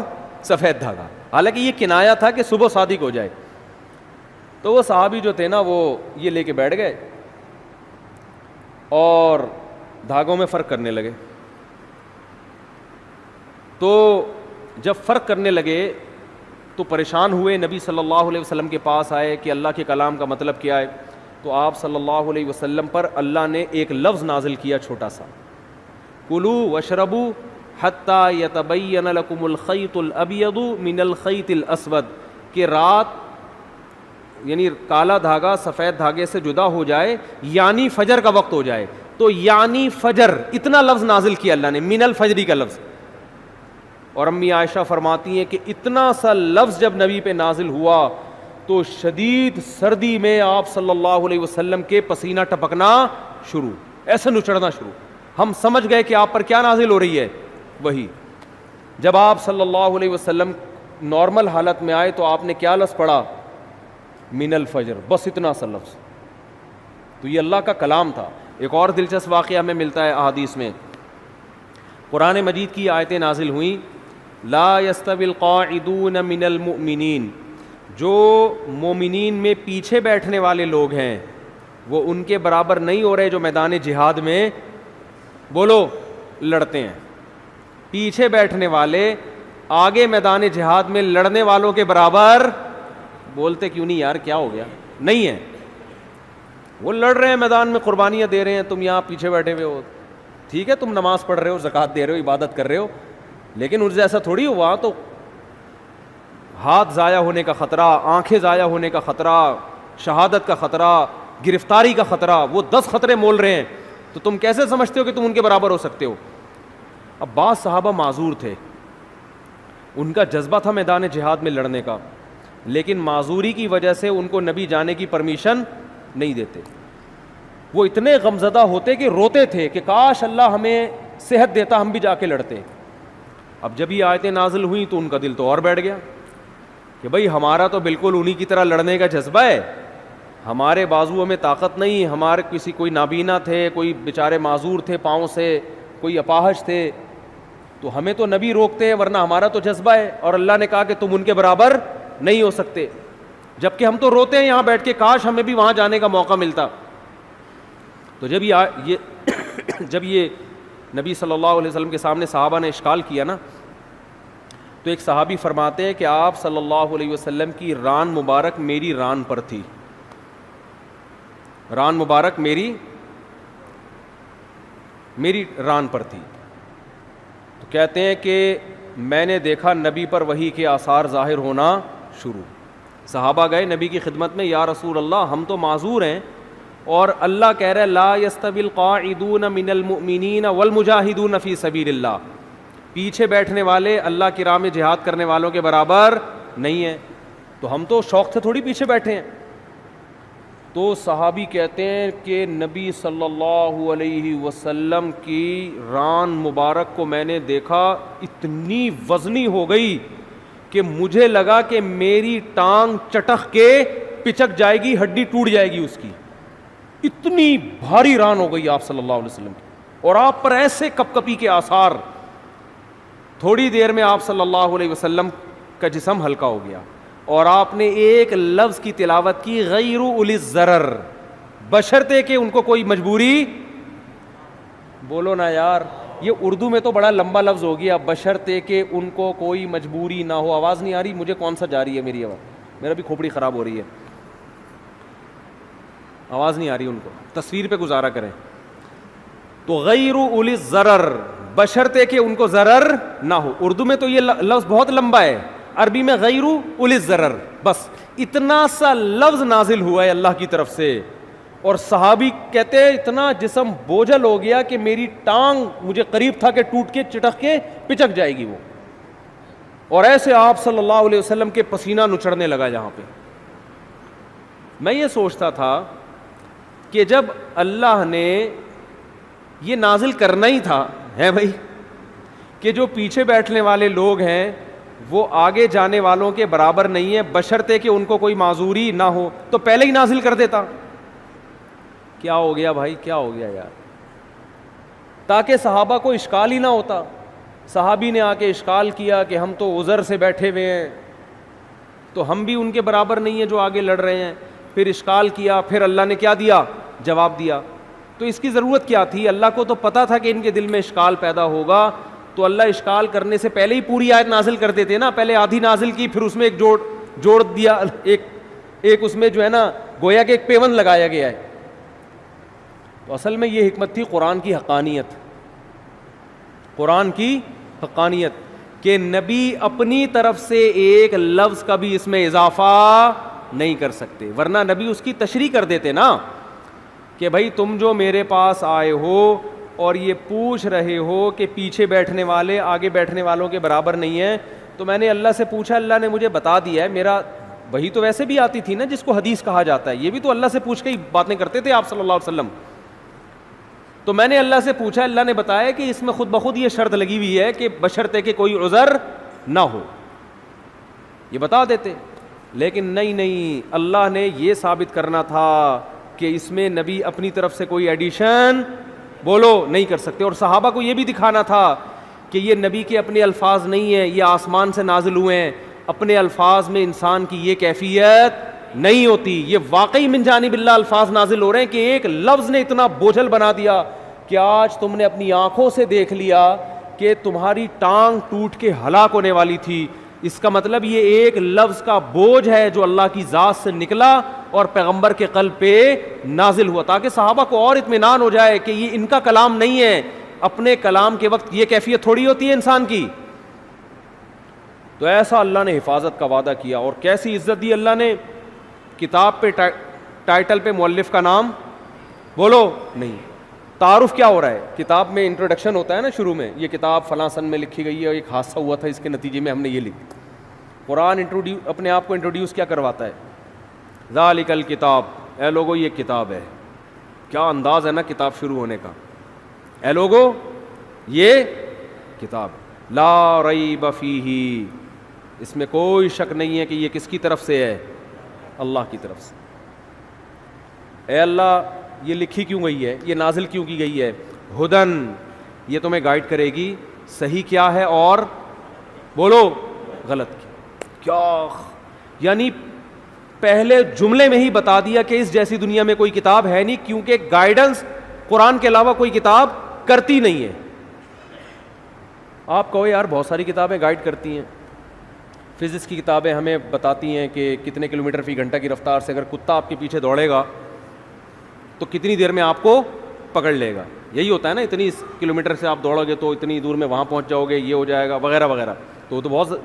سفید دھاگا, حالانکہ یہ کنایا تھا کہ صبح صادق ہو جائے. تو وہ صحابی جو تھے نا وہ یہ لے کے بیٹھ گئے اور دھاگوں میں فرق کرنے لگے. تو جب فرق کرنے لگے تو پریشان ہوئے, نبی صلی اللہ علیہ وسلم کے پاس آئے کہ اللہ کے کلام کا مطلب کیا ہے. تو آپ صلی اللہ علیہ وسلم پر اللہ نے ایک لفظ نازل کیا چھوٹا سا, کلوا واشربوا حتی یتبین لکم الخیط الابیض من الخیط الاسود, کہ رات یعنی کالا دھاگا سفید دھاگے سے جدا ہو جائے یعنی فجر کا وقت ہو جائے. تو یعنی فجر اتنا لفظ نازل کیا اللہ نے, من الفجری کا لفظ. اور امی عائشہ فرماتی ہیں کہ اتنا سا لفظ جب نبی پہ نازل ہوا تو شدید سردی میں آپ صلی اللہ علیہ وسلم کے پسینہ ٹپکنا شروع, ایسے نچڑنا شروع. ہم سمجھ گئے کہ آپ پر کیا نازل ہو رہی ہے, وہی. جب آپ صلی اللہ علیہ وسلم نارمل حالت میں آئے تو آپ نے کیا لفظ پڑھا, من الفجر, بس اتنا سا لفظ. تو یہ اللہ کا کلام تھا. ایک اور دلچسپ واقعہ ہمیں ملتا ہے احادیث میں, قرآن مجید کی آیتیں نازل ہوئیں, لا یستوی القاعدون من المؤمنین, جو مومنین میں پیچھے بیٹھنے والے لوگ ہیں وہ ان کے برابر نہیں ہو رہے جو میدان جہاد میں بولو لڑتے ہیں. پیچھے بیٹھنے والے آگے میدان جہاد میں لڑنے والوں کے برابر, بولتے کیوں نہیں یار, کیا ہو گیا, نہیں ہے. وہ لڑ رہے ہیں میدان میں, قربانیاں دے رہے ہیں, تم یہاں پیچھے بیٹھے ہوئے ہو. ٹھیک ہے تم نماز پڑھ رہے ہو, زکوٰۃ دے رہے ہو, عبادت کر رہے ہو, لیکن ان سے ایسا تھوڑی ہوا. تو ہاتھ ضائع ہونے کا خطرہ, آنکھیں ضائع ہونے کا خطرہ, شہادت کا خطرہ, گرفتاری کا خطرہ, وہ 10 خطرے مول رہے ہیں. تو تم کیسے سمجھتے ہو کہ تم ان کے برابر ہو سکتے ہو؟ اب بعض صحابہ معذور تھے, ان کا جذبہ تھا میدان جہاد میں لڑنے کا, لیکن معذوری کی وجہ سے ان کو نبی جانے کی پرمیشن نہیں دیتے. وہ اتنے غمزدہ ہوتے کہ روتے تھے کہ کاش اللہ ہمیں صحت دیتا, ہم بھی جا کے لڑتے. اب جب یہ آیتیں نازل ہوئیں تو ان کا دل تو اور بیٹھ گیا کہ بھئی ہمارا تو بالکل انہی کی طرح لڑنے کا جذبہ ہے, ہمارے بازوؤں میں طاقت نہیں, ہمارے کوئی نابینا تھے, کوئی بیچارے معذور تھے پاؤں سے, کوئی اپاہج تھے, تو ہمیں تو نبی روکتے ہیں, ورنہ ہمارا تو جذبہ ہے. اور اللہ نے کہا کہ تم ان کے برابر نہیں ہو سکتے, جبکہ ہم تو روتے ہیں یہاں بیٹھ کے کاش ہمیں بھی وہاں جانے کا موقع ملتا. تو جب یہ نبی صلی اللہ علیہ وسلم کے سامنے صحابہ نے اشکال کیا نا, تو ایک صحابی فرماتے ہیں کہ آپ صلی اللہ علیہ وسلم کی ران مبارک میری ران پر تھی, ران مبارک میری ران پر تھی. تو کہتے ہیں کہ میں نے دیکھا نبی پر وحی کے آثار ظاہر ہونا شروع. صحابہ گئے نبی کی خدمت میں, یا رسول اللہ ہم تو معذور ہیں, اور اللہ کہہ رہا ہے لا یستوی القاعدون من المؤمنین والمجاہدون فی سبیل اللہ, پیچھے بیٹھنے والے اللہ کی راہ میں جہاد کرنے والوں کے برابر نہیں ہیں. تو ہم تو شوق سے تھوڑی پیچھے بیٹھے ہیں. تو صحابی کہتے ہیں کہ نبی صلی اللہ علیہ وسلم کی ران مبارک کو میں نے دیکھا, اتنی وزنی ہو گئی کہ مجھے لگا کہ میری ٹانگ چٹخ کے پچک جائے گی, ہڈی ٹوٹ جائے گی اس کی, اتنی بھاری ران ہو گئی آپ صلی اللہ علیہ وسلم کی. اور آپ پر ایسے کپ کپی کے آثار, تھوڑی دیر میں آپ صلی اللہ علیہ وسلم کا جسم ہلکا ہو گیا, اور آپ نے ایک لفظ کی تلاوت کی, غیر اولی الضرر, بشرطے کہ ان کو کوئی مجبوری, بولو نا یار, یہ اردو میں تو بڑا لمبا لفظ ہو گیا, بشرطے کہ ان کو کوئی مجبوری نہ ہو. آواز نہیں آ رہی مجھے, کون سا جا رہی ہے میری آواز, میرا بھی کھوپڑی خراب ہو رہی ہے, آواز نہیں آ رہی ان کو, تصویر پہ گزارا کریں. تو غیر اولی الضرر, بشرطے کہ ان کو ضرر نہ ہو. اردو میں تو یہ لفظ بہت لمبا ہے, عربی میں غیر اولی الضرر, بس اتنا سا لفظ نازل ہوا ہے اللہ کی طرف سے. اور صحابی کہتے ہیں اتنا جسم بوجھل ہو گیا کہ میری ٹانگ مجھے قریب تھا کہ ٹوٹ کے چٹک کے پچک جائے گی وہ. اور ایسے آپ صلی اللہ علیہ وسلم کے پسینہ نچڑنے لگا جہاں پہ. میں یہ سوچتا تھا کہ جب اللہ نے یہ نازل کرنا ہی تھا ہے بھائی کہ جو پیچھے بیٹھنے والے لوگ ہیں وہ آگے جانے والوں کے برابر نہیں ہے بشرطے کہ ان کو کوئی معذوری نہ ہو, تو پہلے ہی نازل کر دیتا. کیا ہو گیا بھائی, کیا ہو گیا یار, تاکہ صحابہ کو اشکال ہی نہ ہوتا. صحابی نے آ کے اشکال کیا کہ ہم تو عذر سے بیٹھے ہوئے ہیں, تو ہم بھی ان کے برابر نہیں ہیں جو آگے لڑ رہے ہیں. پھر اشکال کیا, پھر اللہ نے کیا دیا, جواب دیا. تو اس کی ضرورت کیا تھی؟ اللہ کو تو پتا تھا کہ ان کے دل میں اشکال پیدا ہوگا, تو اللہ اشکال کرنے سے پہلے ہی پوری آیت نازل کر دیتے نا. پہلے آدھی نازل کی, پھر اس میں ایک جوڑ دیا, ایک اس میں جو ہے نا گویا کہ ایک پیوند لگایا گیا ہے. تو اصل میں یہ حکمت تھی قرآن کی حقانیت, قرآن کی حقانیت کہ نبی اپنی طرف سے ایک لفظ کا بھی اس میں اضافہ نہیں کر سکتے, ورنہ نبی اس کی تشریح کر دیتے نا کہ بھائی تم جو میرے پاس آئے ہو اور یہ پوچھ رہے ہو کہ پیچھے بیٹھنے والے آگے بیٹھنے والوں کے برابر نہیں ہیں, تو میں نے اللہ سے پوچھا, اللہ نے مجھے بتا دیا ہے. میرا وہی تو ویسے بھی آتی تھی نا جس کو حدیث کہا جاتا ہے, یہ بھی تو اللہ سے پوچھ کے ہی باتیں کرتے تھے آپ صلی اللہ علیہ وسلم. تو میں نے اللہ سے پوچھا, اللہ نے بتایا کہ اس میں خود بخود یہ شرط لگی ہوئی ہے کہ بشرطے کہ کوئی عذر نہ ہو, یہ بتا دیتے. لیکن نہیں, اللہ نے یہ ثابت کرنا تھا کہ اس میں نبی اپنی طرف سے کوئی ایڈیشن بولو نہیں کر سکتے, اور صحابہ کو یہ بھی دکھانا تھا کہ یہ نبی کے اپنے الفاظ نہیں ہیں, یہ آسمان سے نازل ہوئے ہیں. اپنے الفاظ میں انسان کی یہ کیفیت نہیں ہوتی, یہ واقعی من جانب اللہ الفاظ نازل ہو رہے ہیں کہ ایک لفظ نے اتنا بوجھل بنا دیا کہ آج تم نے اپنی آنکھوں سے دیکھ لیا کہ تمہاری ٹانگ ٹوٹ کے ہلاک ہونے والی تھی. اس کا مطلب یہ ایک لفظ کا بوجھ ہے جو اللہ کی ذات سے نکلا اور پیغمبر کے قلب پہ نازل ہوا, تاکہ صحابہ کو اور اطمینان ہو جائے کہ یہ ان کا کلام نہیں ہے. اپنے کلام کے وقت یہ کیفیت تھوڑی ہوتی ہے انسان کی. تو ایسا اللہ نے حفاظت کا وعدہ کیا, اور کیسی عزت دی اللہ نے. کتاب پہ ٹائٹل پہ مؤلف کا نام بولو نہیں, تعارف کیا ہو رہا ہے. کتاب میں انٹروڈکشن ہوتا ہے نا شروع میں, یہ کتاب فلاں سن میں لکھی گئی ہے, ایک حادثہ ہوا تھا اس کے نتیجے میں ہم نے یہ لکھی. قرآن اپنے آپ کو انٹروڈیوس کیا کرواتا ہے, ذالک الکتاب, اے لوگو یہ کتاب ہے. کیا انداز ہے نا کتاب شروع ہونے کا, اے لوگو یہ کتاب, لا ریب فیہ, اس میں کوئی شک نہیں ہے کہ یہ کس کی طرف سے ہے, اللہ کی طرف سے. اے اللہ یہ لکھی کیوں گئی ہے, یہ نازل کیوں کی گئی ہے, ہدن, یہ تمہیں گائیڈ کرے گی صحیح کیا ہے اور بولو غلط کیا. یعنی پہلے جملے میں ہی بتا دیا کہ اس جیسی دنیا میں کوئی کتاب ہے نہیں, کیونکہ گائیڈنس قرآن کے علاوہ کوئی کتاب کرتی نہیں ہے. آپ کہو یار بہت ساری کتابیں گائیڈ کرتی ہیں, فزکس کی کتابیں ہمیں بتاتی ہیں کہ کتنے کلومیٹر فی گھنٹہ کی رفتار سے اگر کتا آپ کے پیچھے دوڑے گا تو کتنی دیر میں آپ کو پکڑ لے گا. یہی ہوتا ہے نا, اتنی کلومیٹر سے آپ دوڑو گے تو اتنی دور میں وہاں پہنچ جاؤ گے, یہ ہو جائے گا وغیرہ وغیرہ. تو وہ تو بہت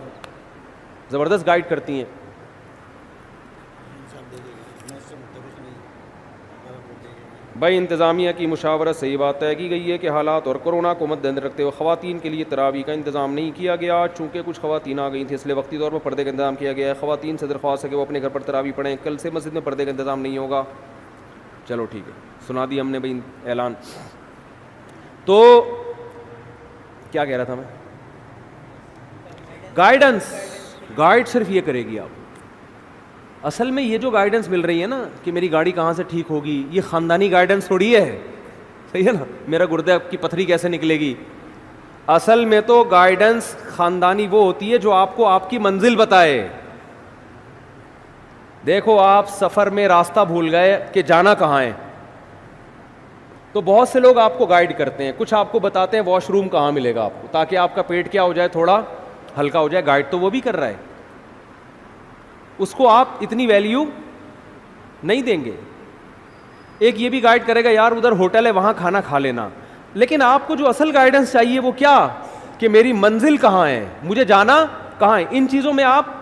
زبردست گائیڈ کرتی ہیں. بھائی انتظامیہ کی مشاورت صحیح بات طے کی گئی ہے کہ حالات اور کورونا کو مد نظر رکھتے ہوئے خواتین کے لیے تراویح کا انتظام نہیں کیا گیا. چونکہ کچھ خواتین آ گئی تھیں اس لیے وقتی طور پر پردے کا انتظام کیا گیا ہے. خواتین سے درخواست ہے کہ وہ اپنے گھر پر تراویح پڑھیں. کل سے مسجد میں پردے کا انتظام نہیں ہوگا. چلو ٹھیک ہے, سنا دی ہم نے بھائی اعلان. تو کیا کہہ رہا تھا میں, گائیڈنس, گائیڈ صرف یہ کرے گی آپ. اصل میں یہ جو گائیڈنس مل رہی ہے نا کہ میری گاڑی کہاں سے ٹھیک ہوگی, یہ خاندانی گائیڈنس تھوڑی ہے, صحیح ہے نا, میرا گردے کی پتھری کیسے نکلے گی. اصل میں تو گائیڈنس خاندانی وہ ہوتی ہے جو آپ کو آپ کی منزل بتائے. دیکھو آپ سفر میں راستہ بھول گئے کہ جانا کہاں ہے, تو بہت سے لوگ آپ کو گائیڈ کرتے ہیں, کچھ آپ کو بتاتے ہیں واش روم کہاں ملے گا آپ کو تاکہ آپ کا پیٹ کیا ہو جائے, تھوڑا ہلکا ہو جائے. گائیڈ تو وہ بھی کر رہا ہے, اس کو آپ اتنی ویلیو نہیں دیں گے. ایک یہ بھی گائیڈ کرے گا یار ادھر ہوٹل ہے وہاں کھانا کھا لینا, لیکن آپ کو جو اصل گائیڈنس چاہیے وہ کیا, کہ میری منزل کہاں ہے, مجھے جانا کہاں ہے. ان چیزوں میں آپ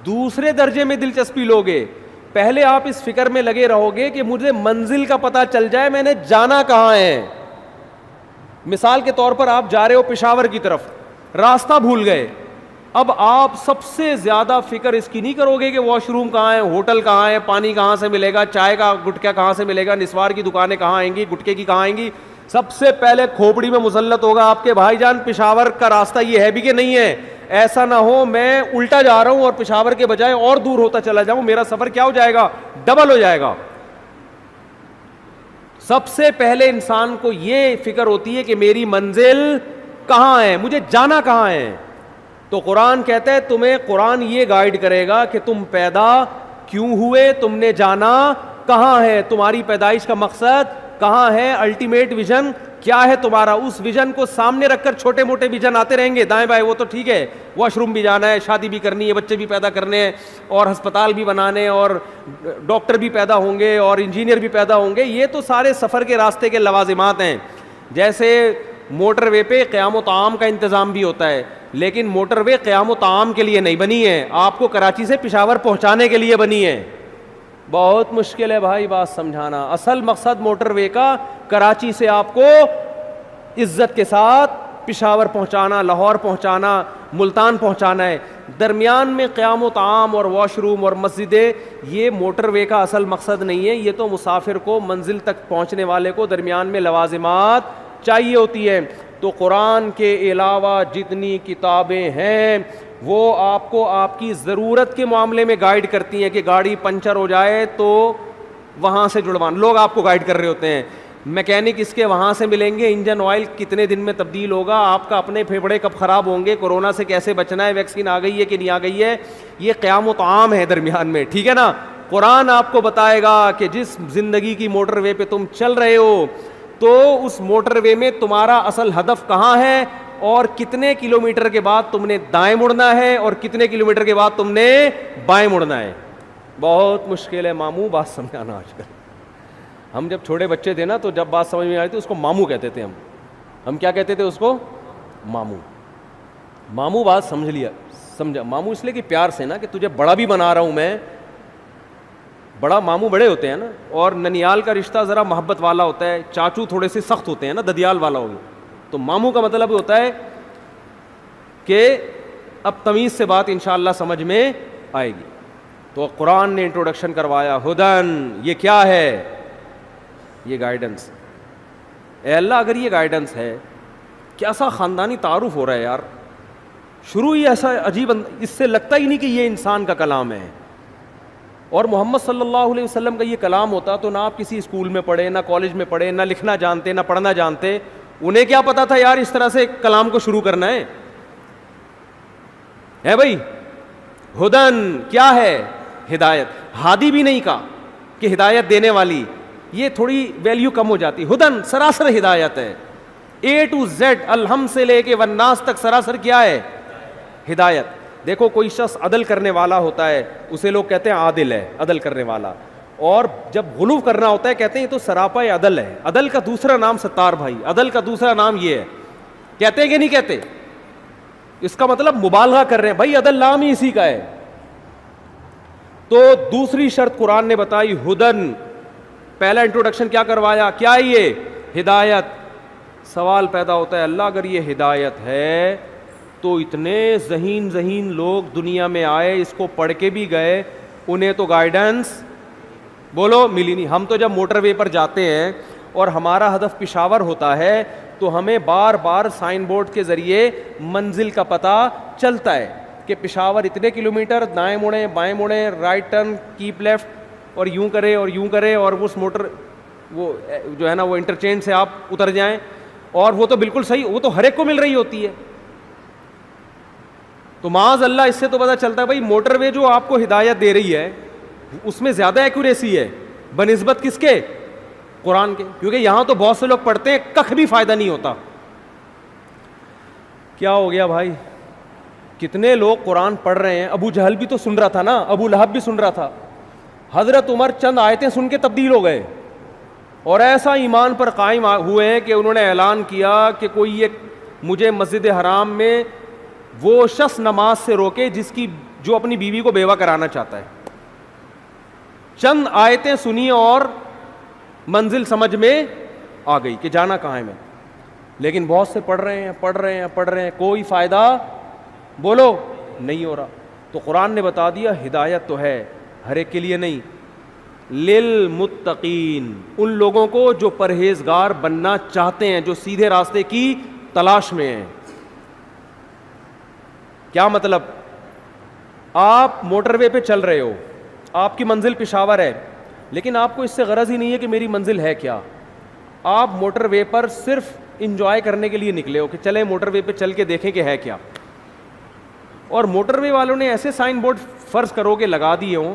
دوسرے درجے میں دلچسپی لوگے. پہلے آپ اس فکر میں لگے رہو گے کہ مجھے منزل کا پتہ چل جائے, میں نے جانا کہاں ہے. مثال کے طور پر آپ جا رہے ہو پشاور کی طرف, راستہ بھول گئے, اب آپ سب سے زیادہ فکر اس کی نہیں کرو گے کہ واش روم کہاں ہے, ہوٹل کہاں ہے, پانی کہاں سے ملے گا, چائے کا گٹکا کہاں سے ملے گا, نسوار کی دکانیں کہاں آئیں گی, گٹکے کی کہاں آئیں گی. سب سے پہلے کھوپڑی میں مسلط ہوگا آپ کے بھائی جان پشاور کا راستہ یہ ہے بھی کہ نہیں ہے. ایسا نہ ہو میں الٹا جا رہا ہوں اور پشاور کے بجائے اور دور ہوتا چلا جاؤں, میرا سفر کیا ہو جائے گا, ڈبل ہو جائے گا. سب سے پہلے انسان کو یہ فکر ہوتی ہے کہ میری منزل کہاں ہے, مجھے جانا کہاں ہے. تو قرآن کہتا ہے تمہیں قرآن یہ گائیڈ کرے گا کہ تم پیدا کیوں ہوئے, تم نے جانا کہاں ہے, تمہاری پیدائش کا مقصد کہاں ہے, الٹیمیٹ ویژن کیا ہے تمہارا. اس ویژن کو سامنے رکھ کر چھوٹے موٹے ویژن آتے رہیں گے دائیں بائیں, وہ تو ٹھیک ہے, واش روم بھی جانا ہے, شادی بھی کرنی ہے, بچے بھی پیدا کرنے ہیں, اور ہسپتال بھی بنانے, اور ڈاکٹر بھی پیدا ہوں گے, اور انجینئر بھی پیدا ہوں گے. یہ تو سارے سفر کے راستے کے لوازمات ہیں. جیسے موٹر وے پہ قیام و طعام کا انتظام بھی ہوتا ہے, لیکن موٹر وے قیام و طعام کے لیے نہیں بنی ہے, آپ کو کراچی سے پشاور پہنچانے کے لیے بنی ہے. بہت مشکل ہے بھائی بات سمجھانا. اصل مقصد موٹر وے کا کراچی سے آپ کو عزت کے ساتھ پشاور پہنچانا, لاہور پہنچانا, ملتان پہنچانا ہے. درمیان میں قیام و طعام اور واش روم اور مسجدیں, یہ موٹر وے کا اصل مقصد نہیں ہے. یہ تو مسافر کو منزل تک پہنچنے والے کو درمیان میں لوازمات چاہیے ہوتی ہے. تو قرآن کے علاوہ جتنی کتابیں ہیں وہ آپ کو آپ کی ضرورت کے معاملے میں گائیڈ کرتی ہیں کہ گاڑی پنچر ہو جائے تو وہاں سے جڑوان, لوگ آپ کو گائیڈ کر رہے ہوتے ہیں. میکینک اس کے وہاں سے ملیں گے, انجن آئل کتنے دن میں تبدیل ہوگا, آپ کا اپنے پھیپھڑے کب خراب ہوں گے, کورونا سے کیسے بچنا ہے, ویکسین آ گئی ہے کہ نہیں آ گئی ہے. یہ قیام و طعام ہے درمیان میں, ٹھیک ہے نا. قرآن آپ کو بتائے گا کہ جس زندگی کی موٹر وے پہ تم چل رہے ہو تو اس موٹر وے میں تمہارا اصل ہدف کہاں ہے, اور کتنے کلومیٹر کے بعد تم نے دائیں مڑنا ہے, اور کتنے کلومیٹر کے بعد تم نے بائیں مڑنا ہے. بہت مشکل ہے ماموں بات سمجھانا. آج کل ہم جب چھوٹے بچے تھے نا تو جب بات سمجھ میں آئی تھی اس کو ماموں کہتے تھے. ہم کیا کہتے تھے اس کو, ماموں. ماموں بات سمجھ لیا, سمجھا. ماموں اس لیے کہ پیار سے نا, کہ تجھے بڑا بھی بنا رہا ہوں میں. بڑا ماموں بڑے ہوتے ہیں نا, اور ننیال کا رشتہ ذرا محبت والا ہوتا ہے, چاچو تھوڑے سے سخت ہوتے ہیں نا, ددیال والا ہوگا. تو ماموں کا مطلب ہوتا ہے کہ اب تمیز سے بات انشاءاللہ سمجھ میں آئے گی. تو قرآن نے انٹروڈکشن کروایا, ہدن, یہ کیا ہے, یہ گائیڈنس. اے اللہ اگر یہ گائیڈنس ہے, کیسا خاندانی تعارف ہو رہا ہے یار. شروع ہی ایسا عجیب, اس سے لگتا ہی نہیں کہ یہ انسان کا کلام ہے. اور محمد صلی اللہ علیہ وسلم کا یہ کلام ہوتا تو نہ آپ کسی اسکول میں پڑھے, نہ کالج میں پڑھے, نہ لکھنا جانتے, نہ پڑھنا جانتے. انہیں کیا پتا تھا یار اس طرح سے کلام کو شروع کرنا ہے بھائی. ہدن کیا ہے, ہدایت. ہادی بھی نہیں کہا کہ ہدایت دینے والی, یہ تھوڑی ویلیو کم ہو جاتی. ہدن سراسر ہدایت ہے, اے ٹو زیڈ, الحم سے لے کے والناس تک سراسر کیا ہے, ہدایت. دیکھو کوئی شخص عدل کرنے والا ہوتا ہے اسے لوگ کہتے ہیں عادل ہے, عدل کرنے والا. اور جب غلو کرنا ہوتا ہے کہتے ہیں یہ تو سراپا عدل ہے. عدل کا دوسرا نام ستار بھائی, عدل کا دوسرا نام یہ ہے. کہتے ہیں کہ نہیں کہتے, اس کا مطلب مبالغہ کر رہے ہیں بھائی, عدل نام ہی اسی کا ہے. تو دوسری شرط قرآن نے بتائی ہدن. پہلا انٹروڈکشن کیا کروایا, کیا یہ ہدایت. سوال پیدا ہوتا ہے اللہ اگر یہ ہدایت ہے تو اتنے ذہین لوگ دنیا میں آئے, اس کو پڑھ کے بھی گئے, انہیں تو گائیڈنس بولو ملی نہیں. ہم تو جب موٹر وے پر جاتے ہیں اور ہمارا ہدف پشاور ہوتا ہے تو ہمیں بار بار سائن بورڈ کے ذریعے منزل کا پتہ چلتا ہے کہ پشاور اتنے کلومیٹر, دائیں مڑیں, بائیں مڑیں, رائٹ ٹرن, کیپ لیفٹ, اور یوں کرے اور یوں کرے, اور اس موٹر وہ جو ہے نا وہ انٹرچینج سے آپ اتر جائیں. اور وہ تو بالکل صحیح, وہ تو ہر ایک کو مل رہی ہوتی ہے. تو معاذ اللہ اس سے تو پتہ چلتا ہے بھائی موٹر وے جو آپ کو ہدایت دے رہی ہے اس میں زیادہ ایکوریسی ہے بنسبت کس کے, قرآن کے. کیونکہ یہاں تو بہت سے لوگ پڑھتے ہیں, کخ بھی فائدہ نہیں ہوتا. کیا ہو گیا بھائی, کتنے لوگ قرآن پڑھ رہے ہیں. ابو جہل بھی تو سن رہا تھا نا, ابو لہب بھی سن رہا تھا. حضرت عمر چند آیتیں سن کے تبدیل ہو گئے اور ایسا ایمان پر قائم ہوئے ہیں کہ انہوں نے اعلان کیا کہ کوئی یہ مجھے مسجد حرام میں وہ شخص نماز سے روکے جو اپنی بیوی کو بیوہ کرانا چاہتا ہے. چند آیتیں سنی اور منزل سمجھ میں آ گئی کہ جانا کہاں ہے میں. لیکن بہت سے پڑھ رہے ہیں, کوئی فائدہ بولو نہیں ہو رہا. تو قرآن نے بتا دیا ہدایت تو ہے ہر ایک کے لیے نہیں، للمتقین، ان لوگوں کو جو پرہیزگار بننا چاہتے ہیں، جو سیدھے راستے کی تلاش میں ہیں. کیا مطلب؟ آپ موٹر وے پہ چل رہے ہو، آپ کی منزل پشاور ہے، لیکن آپ کو اس سے غرض ہی نہیں ہے کہ میری منزل ہے کیا. آپ موٹر وے پر صرف انجوائے کرنے کے لیے نکلے ہو کہ چلیں موٹر وے پہ چل کے دیکھیں کہ ہے کیا. اور موٹر وے والوں نے ایسے سائن بورڈ فرض کرو کہ لگا دیے ہوں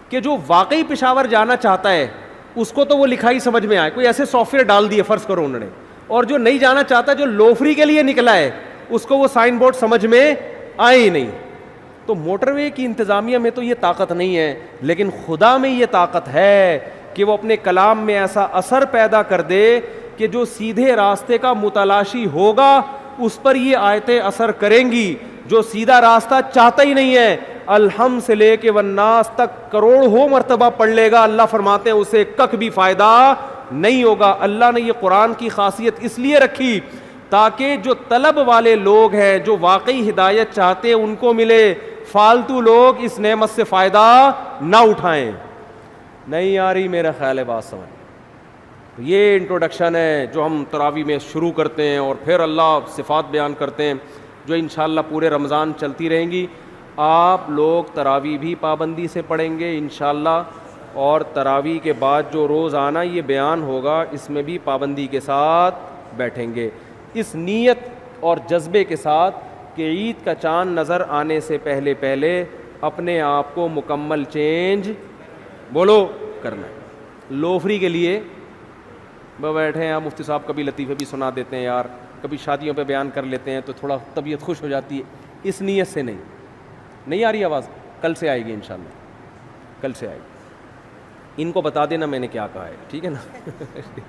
کہ جو واقعی پشاور جانا چاہتا ہے اس کو تو وہ لکھائی سمجھ میں آئے، کوئی ایسے سافٹ ویئر ڈال دیے فرض کرو انہوں نے، اور جو نہیں جانا چاہتا، جو لوفری کے لیے نکلا ہے، اس کو وہ سائن بورڈ سمجھ میں آئے ہی نہیں. تو موٹر وے کی انتظامیہ میں تو یہ طاقت نہیں ہے، لیکن خدا میں یہ طاقت ہے کہ وہ اپنے کلام میں ایسا اثر پیدا کر دے کہ جو سیدھے راستے کا متلاشی ہوگا اس پر یہ آیتیں اثر کریں گی. جو سیدھا راستہ چاہتا ہی نہیں ہے، الحم سے لے کے والناس تک کروڑوں مرتبہ پڑھ لے گا، اللہ فرماتے ہیں اسے کک بھی فائدہ نہیں ہوگا. اللہ نے یہ قرآن کی خاصیت اس لیے رکھی تاکہ جو طلب والے لوگ ہیں، جو واقعی ہدایت چاہتے ہیں، ان کو ملے. فالتو لوگ اس نعمت سے فائدہ نہ اٹھائیں. نہیں آ رہی میرا خیال ہے بات سمجھ. یہ انٹروڈکشن ہے جو ہم تراویح میں شروع کرتے ہیں، اور پھر اللہ صفات بیان کرتے ہیں جو انشاءاللہ پورے رمضان چلتی رہیں گی. آپ لوگ تراویح بھی پابندی سے پڑھیں گے انشاءاللہ، اور تراویح کے بعد جو روزانہ یہ بیان ہوگا اس میں بھی پابندی کے ساتھ بیٹھیں گے، اس نیت اور جذبے کے ساتھ کہ عید کا چاند نظر آنے سے پہلے پہلے اپنے آپ کو مکمل چینج بولو کرنا ہے. لوفری کے لیے بیٹھے ہیں مفتی صاحب، کبھی لطیفے بھی سنا دیتے ہیں یار، کبھی شادیوں پہ بیان کر لیتے ہیں تو تھوڑا طبیعت خوش ہو جاتی ہے، اس نیت سے نہیں. نہیں آ رہی آواز؟ کل سے آئے گی انشاءاللہ، کل سے آئے گی. ان کو بتا دینا میں نے کیا کہا ہے، ٹھیک ہے نا.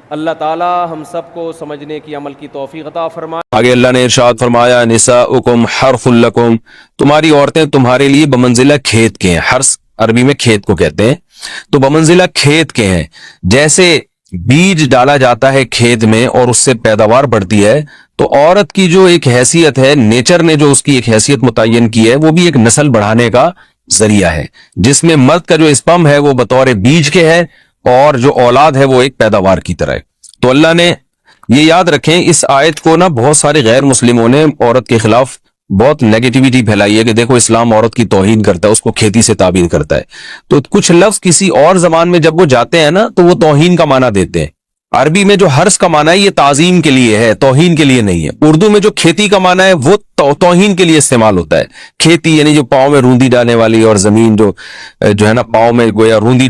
اللہ تعالی ہم سب کو سمجھنے کی عمل کی توفیق عطا فرمائے. آگے اللہ نے ارشاد فرمایا نساؤکم حرث لکم، تمہاری عورتیں تمہارے لیے بمنزلہ کھیت کے ہیں. حرث عربی میں کھیت کو کہتے ہیں، تو بمنزلہ کھیت کے ہیں. جیسے بیج ڈالا جاتا ہے کھیت میں اور اس سے پیداوار بڑھتی ہے، تو عورت کی جو ایک حیثیت ہے، نیچر نے جو اس کی ایک حیثیت متعین کی ہے، وہ بھی ایک نسل بڑھانے کا ذریعہ ہے، جس میں مرد کا جو اسپم ہے وہ بطور بیج کے ہے اور جو اولاد ہے وہ ایک پیداوار کی طرح ہے. تو اللہ نے یہ یاد رکھیں، اس آیت کو نا بہت سارے غیر مسلموں نے عورت کے خلاف بہت نیگیٹیوٹی پھیلائی ہے کہ دیکھو اسلام عورت کی توہین کرتا ہے، اس کو کھیتی سے تعبیر کرتا ہے. تو کچھ لفظ کسی اور زبان میں جب وہ جاتے ہیں نا تو وہ توہین کا معنی دیتے ہیں. عربی میں جو حرث کا معنی ہے یہ تعظیم کے لیے ہے، توہین کے لیے نہیں ہے. اردو میں جو کھیتی کا معنی ہے وہ توہین کے لیے استعمال ہوتا ہے. کھیتی یعنی جو پاؤں میں روندی ڈالنے والی، اور زمین جو ہے نا پاؤں میں گویا روندی،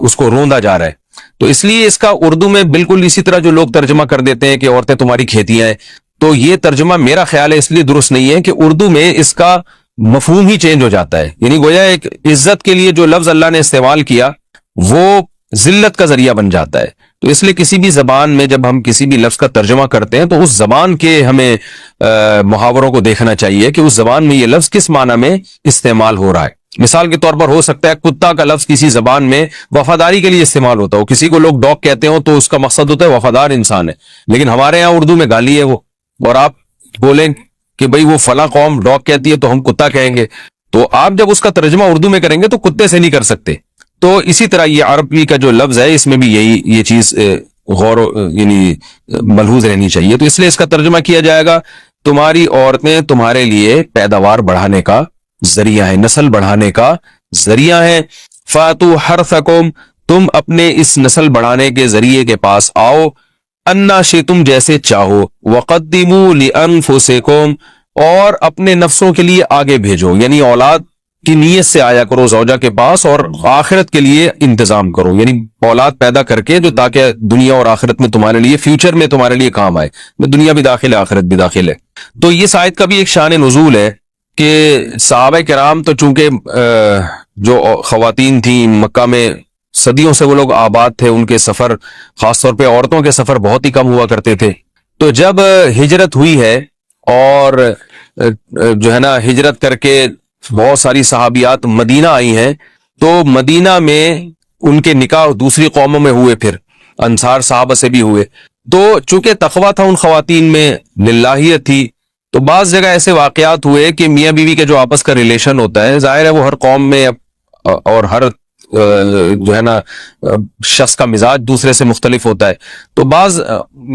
اس کو روندا جا رہا ہے. تو اس لیے اس کا اردو میں بالکل اسی طرح جو لوگ ترجمہ کر دیتے ہیں کہ عورتیں تمہاری کھیتیاں ہیں، تو یہ ترجمہ میرا خیال ہے اس لیے درست نہیں ہے کہ اردو میں اس کا مفہوم ہی چینج ہو جاتا ہے. یعنی گویا ایک عزت کے لیے جو لفظ اللہ نے استعمال کیا وہ ذلت کا ذریعہ بن جاتا ہے. تو اس لیے کسی بھی زبان میں جب ہم کسی بھی لفظ کا ترجمہ کرتے ہیں تو اس زبان کے ہمیں محاوروں کو دیکھنا چاہیے کہ اس زبان میں یہ لفظ کس معنی میں استعمال ہو رہا ہے. مثال کے طور پر ہو سکتا ہے کتا کا لفظ کسی زبان میں وفاداری کے لیے استعمال ہوتا ہو، کسی کو لوگ ڈاگ کہتے ہوں تو اس کا مقصد ہوتا ہے وفادار انسان ہے، لیکن ہمارے یہاں اردو میں گالی ہے وہ، اور آپ بولیں کہ بھئی وہ فلاں قوم ڈاگ کہتی ہے تو ہم کتا کہیں گے، تو آپ جب اس کا ترجمہ اردو میں کریں گے تو کتے سے نہیں کر سکتے. تو اسی طرح یہ عربی کا جو لفظ ہے اس میں بھی یہ چیز غور یعنی ملحوظ رہنی چاہیے. تو اس لیے اس کا ترجمہ کیا جائے گا تمہاری عورتیں تمہارے لیے پیداوار بڑھانے کا ذریعہ ہے، نسل بڑھانے کا ذریعہ ہے. فاتو حرثکم، تم اپنے اس نسل بڑھانے کے ذریعے کے پاس آؤ، انا شئتم جیسے چاہو، وقدموا لانفسکم، اور اپنے نفسوں کے لیے آگے بھیجو، یعنی اولاد کی نیت سے آیا کرو زوجہ کے پاس، اور آخرت کے لیے انتظام کرو، یعنی اولاد پیدا کر کے جو تاکہ دنیا اور آخرت میں تمہارے لیے، فیوچر میں تمہارے لیے کام آئے، دنیا بھی داخل ہے آخرت بھی داخل ہے. تو یہ آیت کا بھی ایک شان نزول ہے کہ صحابہ کرام تو چونکہ جو خواتین تھیں مکہ میں صدیوں سے وہ لوگ آباد تھے، ان کے سفر خاص طور پہ عورتوں کے سفر بہت ہی کم ہوا کرتے تھے. تو جب ہجرت ہوئی ہے اور جو ہے نا ہجرت کر کے بہت ساری صحابیات مدینہ آئی ہیں، تو مدینہ میں ان کے نکاح دوسری قوموں میں ہوئے، پھر انصار صحابہ سے بھی ہوئے. تو چونکہ تقویٰ تھا ان خواتین میں، للہیت تھی، تو بعض جگہ ایسے واقعات ہوئے کہ میاں بیوی کے جو آپس کا ریلیشن ہوتا ہے، ظاہر ہے وہ ہر قوم میں اور ہر جو ہے نا شخص کا مزاج دوسرے سے مختلف ہوتا ہے، تو بعض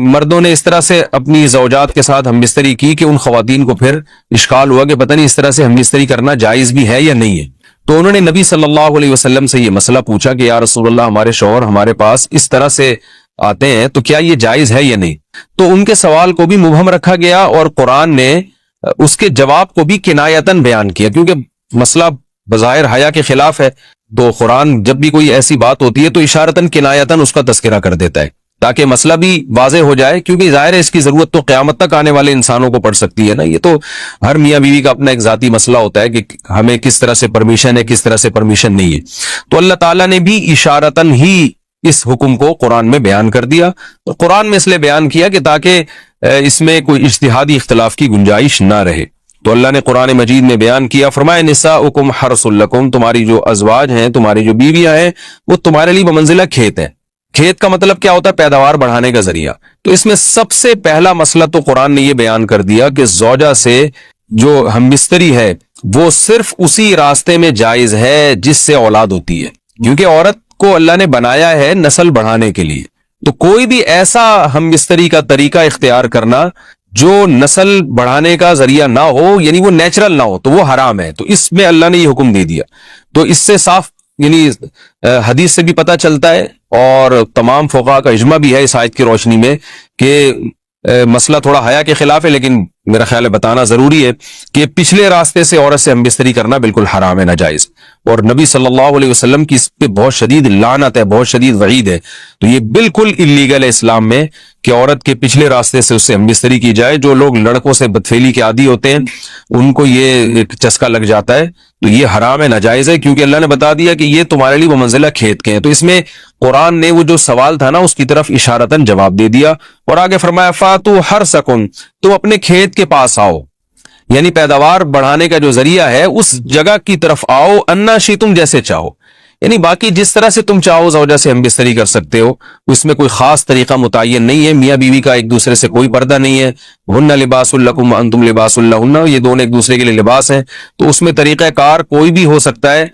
مردوں نے اس طرح سے اپنی زوجات کے ساتھ ہم بستری کی کہ ان خواتین کو پھر اشکال ہوا کہ پتہ نہیں اس طرح سے ہم بستری کرنا جائز بھی ہے یا نہیں ہے. تو انہوں نے نبی صلی اللہ علیہ وسلم سے یہ مسئلہ پوچھا کہ یا رسول اللہ، ہمارے شوہر ہمارے پاس اس طرح سے آتے ہیں تو کیا یہ جائز ہے یا نہیں؟ تو ان کے سوال کو بھی مبہم رکھا گیا اور قرآن نے اس کے جواب کو بھی کنایتاً بیان کیا، کیونکہ مسئلہ بظاہر حیا کے خلاف ہے، تو قرآن جب بھی کوئی ایسی بات ہوتی ہے تو اشارتاً کنایتاً اس کا تذکرہ کر دیتا ہے تاکہ مسئلہ بھی واضح ہو جائے، کیونکہ ظاہر ہے اس کی ضرورت تو قیامت تک آنے والے انسانوں کو پڑ سکتی ہے نا. یہ تو ہر میاں بیوی کا اپنا ایک ذاتی مسئلہ ہوتا ہے کہ ہمیں کس طرح سے پرمیشن ہے، کس طرح سے پرمیشن نہیں ہے. تو اللہ تعالیٰ نے بھی اشارتاً ہی اس حکم کو قرآن میں بیان کر دیا. اور قرآن میں اس لیے بیان کیا کہ تاکہ اس میں کوئی اجتہادی اختلاف کی گنجائش نہ رہے. تو اللہ نے قرآن مجید میں بیان کیا، فرمایا نساؤکم حرث لکم، تمہاری جو ازواج ہیں، تمہاری جو بیویاں ہیں، وہ تمہارے لیے بمنزلہ کھیت ہیں. کھیت کا مطلب کیا ہوتا ہے؟ پیداوار بڑھانے کا ذریعہ. تو اس میں سب سے پہلا مسئلہ تو قرآن نے یہ بیان کر دیا کہ زوجہ سے جو ہم بستری ہے وہ صرف اسی راستے میں جائز ہے جس سے اولاد ہوتی ہے، کیونکہ عورت کو اللہ نے بنایا ہے نسل بڑھانے کے لیے. تو کوئی بھی ایسا ہم بستری کا طریقہ اختیار کرنا جو نسل بڑھانے کا ذریعہ نہ ہو، یعنی وہ نیچرل نہ ہو، تو وہ حرام ہے. تو اس میں اللہ نے یہ حکم دے دیا. تو اس سے صاف یعنی حدیث سے بھی پتہ چلتا ہے اور تمام فقہاء کا اجماع بھی ہے اس آیت کی روشنی میں کہ مسئلہ تھوڑا حیا کے خلاف ہے، لیکن میرا خیال ہے بتانا ضروری ہے کہ پچھلے راستے سے عورت سے ہم بستری کرنا بالکل حرام ہے، ناجائز. اور نبی صلی اللہ علیہ وسلم کی اس پہ بہت شدید لعنت ہے، بہت شدید وعید ہے. تو یہ بالکل اللیگل ہے اسلام میں کہ عورت کے پچھلے راستے سے اس سے ہم بستری کی جائے. جو لوگ لڑکوں سے بدفعلی کے عادی ہوتے ہیں ان کو یہ ایک چسکا لگ جاتا ہے، تو یہ حرام ہے، ناجائز ہے، کیونکہ اللہ نے بتا دیا کہ یہ تمہارے لیے بمنزلہ کھیت کے ہیں. تو اس میں قرآن نے وہ جو سوال تھا نا اس کی طرف اشارتاً جواب دے دیا. اور آگے فرمایا فاتو حرثکم، تم اپنے کھیت کے پاس آؤ، یعنی پیداوار بڑھانے کا جو ذریعہ ہے اس جگہ کی طرف آؤ، انا شئتم، جیسے چاہو. یعنی باقی جس طرح سے تم چاہو زوجہ سے ہم بستری کر سکتے ہو، اس میں کوئی خاص طریقہ متعین نہیں ہے. میاں بیوی کا ایک دوسرے سے کوئی پردہ نہیں ہے. ہن لباس لکم وانتم لباس لہن، یہ دونوں ایک دوسرے کے لیے لباس ہیں. تو اس میں طریقہ کار کوئی بھی ہو سکتا ہے،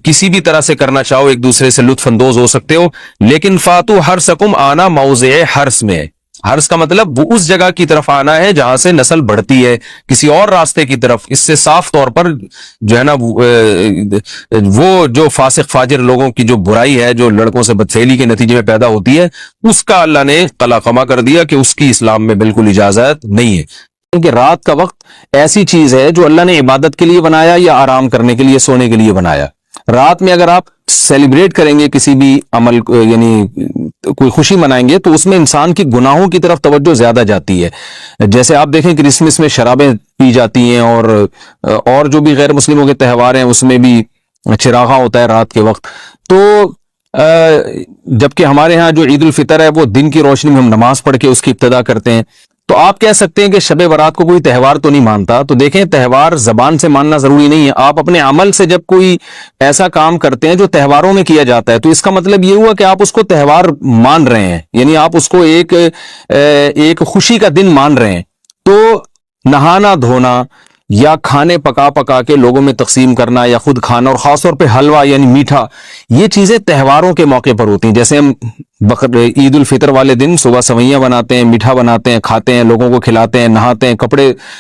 کسی بھی طرح سے کرنا چاہو ایک دوسرے سے لطف اندوز ہو سکتے ہو. لیکن فاتو حرثکم، آنا موضع حرث میں ہے. حرث کا مطلب وہ اس جگہ کی طرف آنا ہے جہاں سے نسل بڑھتی ہے، کسی اور راستے کی طرف. اس سے صاف طور پر جو ہے نا وہ جو فاسق فاجر لوگوں کی جو برائی ہے جو لڑکوں سے بدفعلی کے نتیجے میں پیدا ہوتی ہے، اس کا اللہ نے قلعہ کر دیا کہ اس کی اسلام میں بالکل اجازت نہیں ہے. کیونکہ رات کا وقت ایسی چیز ہے جو اللہ نے عبادت کے لیے بنایا یا آرام کرنے کے لیے، سونے کے لیے بنایا. رات میں اگر آپ سیلیبریٹ کریں گے کسی بھی عمل یعنی کوئی خوشی منائیں گے تو اس میں انسان کی گناہوں کی طرف توجہ زیادہ جاتی ہے. جیسے آپ دیکھیں کرسمس میں شرابیں پی جاتی ہیں اور جو بھی غیر مسلموں کے تہوار ہیں اس میں بھی چراغاں ہوتا ہے رات کے وقت. تو جبکہ ہمارے ہاں جو عید الفطر ہے وہ دن کی روشنی میں ہم نماز پڑھ کے اس کی ابتدا کرتے ہیں. تو آپ کہہ سکتے ہیں کہ شب برات کو کوئی تہوار تو نہیں مانتا. تو دیکھیں تہوار زبان سے ماننا ضروری نہیں ہے. آپ اپنے عمل سے جب کوئی ایسا کام کرتے ہیں جو تہواروں میں کیا جاتا ہے تو اس کا مطلب یہ ہوا کہ آپ اس کو تہوار مان رہے ہیں، یعنی آپ اس کو ایک خوشی کا دن مان رہے ہیں. تو نہانا دھونا یا کھانے پکا کے لوگوں میں تقسیم کرنا یا خود کھانا، اور خاص طور پہ حلوہ یعنی میٹھا، یہ چیزیں تہواروں کے موقع پر ہوتی ہیں. جیسے ہم عید الفطر والے دن صبح سوئیاں بناتے ہیں، میٹھا بناتے ہیں، کھاتے ہیں، لوگوں کو کھلاتے ہیں، نہاتے ہیں،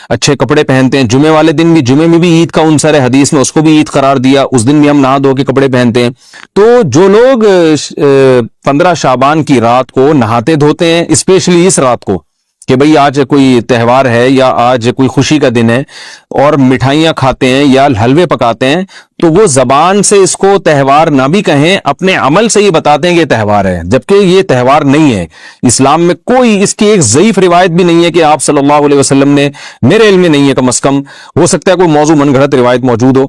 اچھے کپڑے پہنتے ہیں. جمعے والے دن بھی، جمعے میں بھی عید کا عنصر ہے، حدیث میں اس کو بھی عید قرار دیا، اس دن بھی ہم نہا دھو کے کپڑے پہنتے ہیں. تو جو لوگ 15 شعبان کی رات کو نہاتے دھوتے ہیں، اسپیشلی اس رات کو کہ بھئی آج کوئی تہوار ہے یا آج کوئی خوشی کا دن ہے، اور مٹھائیاں کھاتے ہیں یا حلوے پکاتے ہیں، تو وہ زبان سے اس کو تہوار نہ بھی کہیں، اپنے عمل سے یہ بتاتے ہیں کہ یہ تہوار ہے، جبکہ یہ تہوار نہیں ہے. اسلام میں کوئی اس کی ایک ضعیف روایت بھی نہیں ہے کہ آپ صلی اللہ علیہ وسلم نے، میرے علم میں نہیں ہے، کم از کم ہو سکتا ہے کوئی موضوع من گھڑت روایت موجود ہو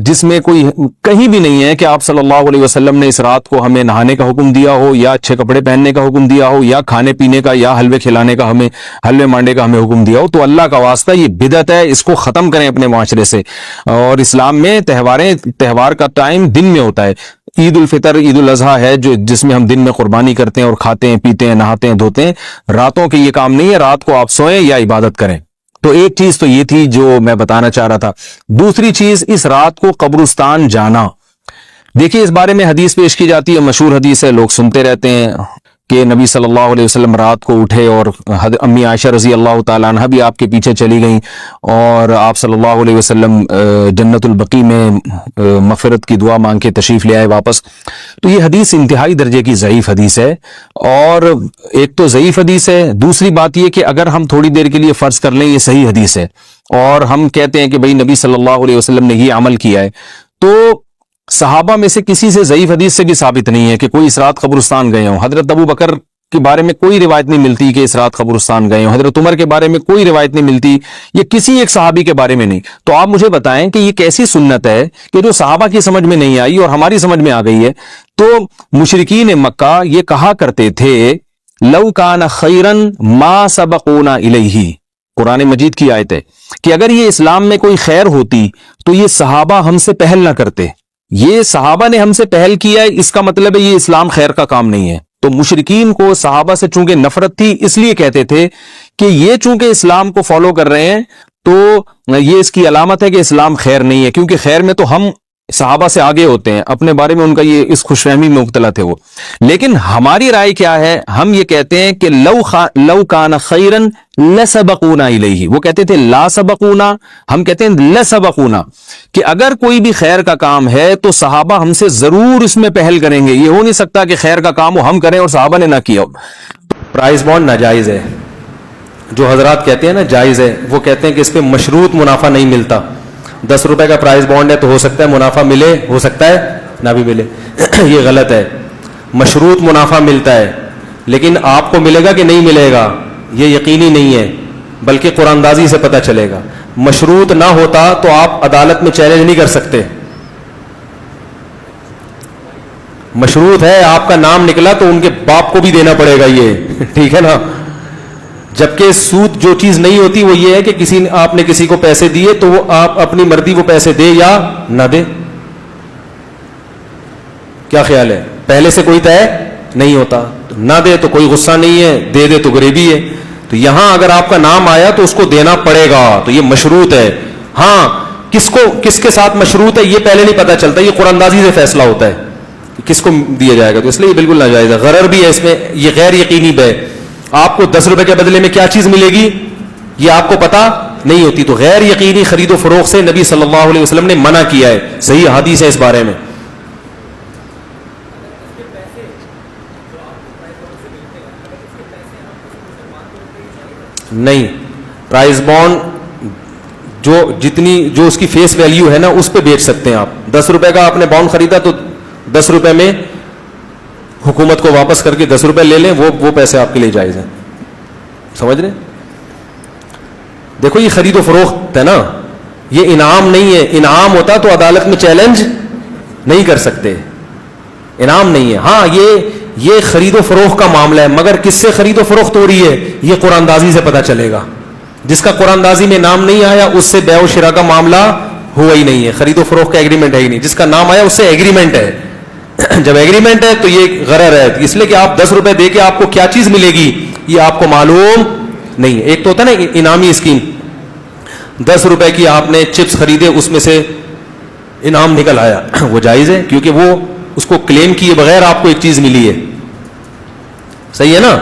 جس میں کوئی کہیں بھی نہیں ہے کہ آپ صلی اللہ علیہ وسلم نے اس رات کو ہمیں نہانے کا حکم دیا ہو یا اچھے کپڑے پہننے کا حکم دیا ہو یا کھانے پینے کا یا حلوے کھلانے کا، ہمیں حلوے مانڈے کا ہمیں حکم دیا ہو. تو اللہ کا واسطہ یہ بدعت ہے، اس کو ختم کریں اپنے معاشرے سے. اور اسلام میں تہوار کا ٹائم دن میں ہوتا ہے. عید الفطر، عید الاضحیٰ ہے جس میں ہم دن میں قربانی کرتے ہیں اور کھاتے ہیں، پیتے ہیں، نہاتے ہیں، دھوتے ہیں. راتوں کے یہ کام نہیں ہے. رات کو آپ سوئیں یا عبادت کریں. تو ایک چیز تو یہ تھی جو میں بتانا چاہ رہا تھا. دوسری چیز اس رات کو قبرستان جانا. دیکھیے اس بارے میں حدیث پیش کی جاتی ہے, مشہور حدیث ہے, لوگ سنتے رہتے ہیں کہ نبی صلی اللہ علیہ وسلم رات کو اٹھے اور امی عائشہ رضی اللہ تعالیٰ عنہ بھی آپ کے پیچھے چلی گئیں اور آپ صلی اللہ علیہ وسلم جنت البقیع میں مغفرت کی دعا مانگ کے تشریف لے آئے واپس. تو یہ حدیث انتہائی درجے کی ضعیف حدیث ہے, اور ایک تو ضعیف حدیث ہے, دوسری بات یہ کہ اگر ہم تھوڑی دیر کے لیے فرض کر لیں یہ صحیح حدیث ہے اور ہم کہتے ہیں کہ بھئی نبی صلی اللہ علیہ وسلم نے یہ عمل کیا ہے, تو صحابہ میں سے کسی سے ضعیف حدیث سے بھی ثابت نہیں ہے کہ کوئی اس رات قبرستان گئے ہوں. حضرت ابو بکر کے بارے میں کوئی روایت نہیں ملتی کہ اس رات قبرستان گئے ہوں, حضرت عمر کے بارے میں کوئی روایت نہیں ملتی, یہ کسی ایک صحابی کے بارے میں نہیں. تو آپ مجھے بتائیں کہ یہ کیسی سنت ہے کہ جو صحابہ کی سمجھ میں نہیں آئی اور ہماری سمجھ میں آ گئی ہے. تو مشرکین مکہ یہ کہا کرتے تھے لو کان خیرن ما سبقونا الیہ, قرآن مجید کی آیت ہے کہ اگر یہ اسلام میں کوئی خیر ہوتی تو یہ صحابہ ہم سے پہل نہ کرتے. یہ صحابہ نے ہم سے پہل کیا ہے, اس کا مطلب ہے یہ اسلام خیر کا کام نہیں ہے. تو مشرکین کو صحابہ سے چونکہ نفرت تھی اس لیے کہتے تھے کہ یہ چونکہ اسلام کو فالو کر رہے ہیں تو یہ اس کی علامت ہے کہ اسلام خیر نہیں ہے, کیونکہ خیر میں تو ہم صحابہ سے آگے ہوتے ہیں. اپنے بارے میں ان کا یہ اس خوش فہمی میں مبتلا تھے وہ. لیکن ہماری رائے کیا ہے, ہم یہ کہتے ہیں کہ لو کان خیرن لسبقونا الیہ, وہ کہتے تھے لا سبقونا, ہم کہتے ہیں لسبقونا, کہ اگر کوئی بھی خیر کا کام ہے تو صحابہ ہم سے ضرور اس میں پہل کریں گے. یہ ہو نہیں سکتا کہ خیر کا کام ہو ہم کریں اور صحابہ نے نہ کیا ہو. پرائز بانڈ ناجائز ہے. جو حضرات کہتے ہیں نا جائز ہے, وہ کہتے ہیں کہ اس پہ مشروط منافع نہیں ملتا. 10 روپے کا پرائز بانڈ ہے تو ہو سکتا ہے منافع ملے, ہو سکتا ہے نہ بھی ملے. یہ غلط ہے. مشروط منافع ملتا ہے, لیکن آپ کو ملے گا کہ نہیں ملے گا یہ یقینی نہیں ہے, بلکہ قرآن اندازی سے پتہ چلے گا. مشروط نہ ہوتا تو آپ عدالت میں چیلنج نہیں کر سکتے. مشروط ہے, آپ کا نام نکلا تو ان کے باپ کو بھی دینا پڑے گا یہ, ٹھیک ہے نا. جبکہ سود جو چیز نہیں ہوتی وہ یہ ہے کہ آپ نے کسی کو پیسے دیے تو وہ آپ اپنی مرضی وہ پیسے دے یا نہ دے. کیا خیال ہے, پہلے سے کوئی طے نہیں ہوتا, نہ دے تو کوئی غصہ نہیں ہے, دے دے تو غریبی ہے. تو یہاں اگر آپ کا نام آیا تو اس کو دینا پڑے گا, تو یہ مشروط ہے. ہاں کس کے ساتھ مشروط ہے یہ پہلے نہیں پتا چلتا, یہ قرآن اندازی سے فیصلہ ہوتا ہے کہ کس کو دیا جائے گا. تو اس لیے یہ بالکل ناجائز ہے. غرر بھی ہے اس میں, یہ غیر یقینی بے. آپ کو 10 روپے کے بدلے میں کیا چیز ملے گی یہ آپ کو پتا نہیں ہوتی. تو غیر یقینی خرید و فروخت سے نبی صلی اللہ علیہ وسلم نے منع کیا ہے, صحیح حدیث ہے اس بارے میں. نہیں, پرائز بانڈ جو اس کی فیس ویلیو ہے نا اس پہ بیچ سکتے ہیں آپ. 10 روپے کا آپ نے بانڈ خریدا تو 10 روپے میں حکومت کو واپس کر کے 10 روپے لے لیں, وہ پیسے آپ کے لیے جائز ہیں. سمجھ رہے؟ دیکھو یہ خرید و فروخت ہے نا, یہ انعام نہیں ہے. انعام ہوتا تو عدالت میں چیلنج نہیں کر سکتے, انعام نہیں ہے. ہاں یہ خرید و فروخت کا معاملہ ہے, مگر کس سے خرید و فروخت ہو رہی ہے یہ قرآن اندازی سے پتہ چلے گا. جس کا قرآن اندازی میں نام نہیں آیا اس سے بیع و شراء کا معاملہ ہوا ہی نہیں ہے, خرید و فروخت کا ایگریمنٹ ہے ہی نہیں. جس کا نام آیا اس سے ایگریمنٹ ہے. جب ایگریمنٹ ہے تو یہ غرر ہے, اس لیے کہ آپ 10 روپے دے کے آپ کو کیا چیز ملے گی یہ آپ کو معلوم نہیں. ایک تو ہوتا ہے نا انعامی اسکیم, 10 روپے کی آپ نے چپس خریدے, اس میں سے انعام نکل آیا, وہ جائز ہے کیونکہ وہ اس کو کلیم کیے بغیر آپ کو ایک چیز ملی ہے. صحیح ہے نا.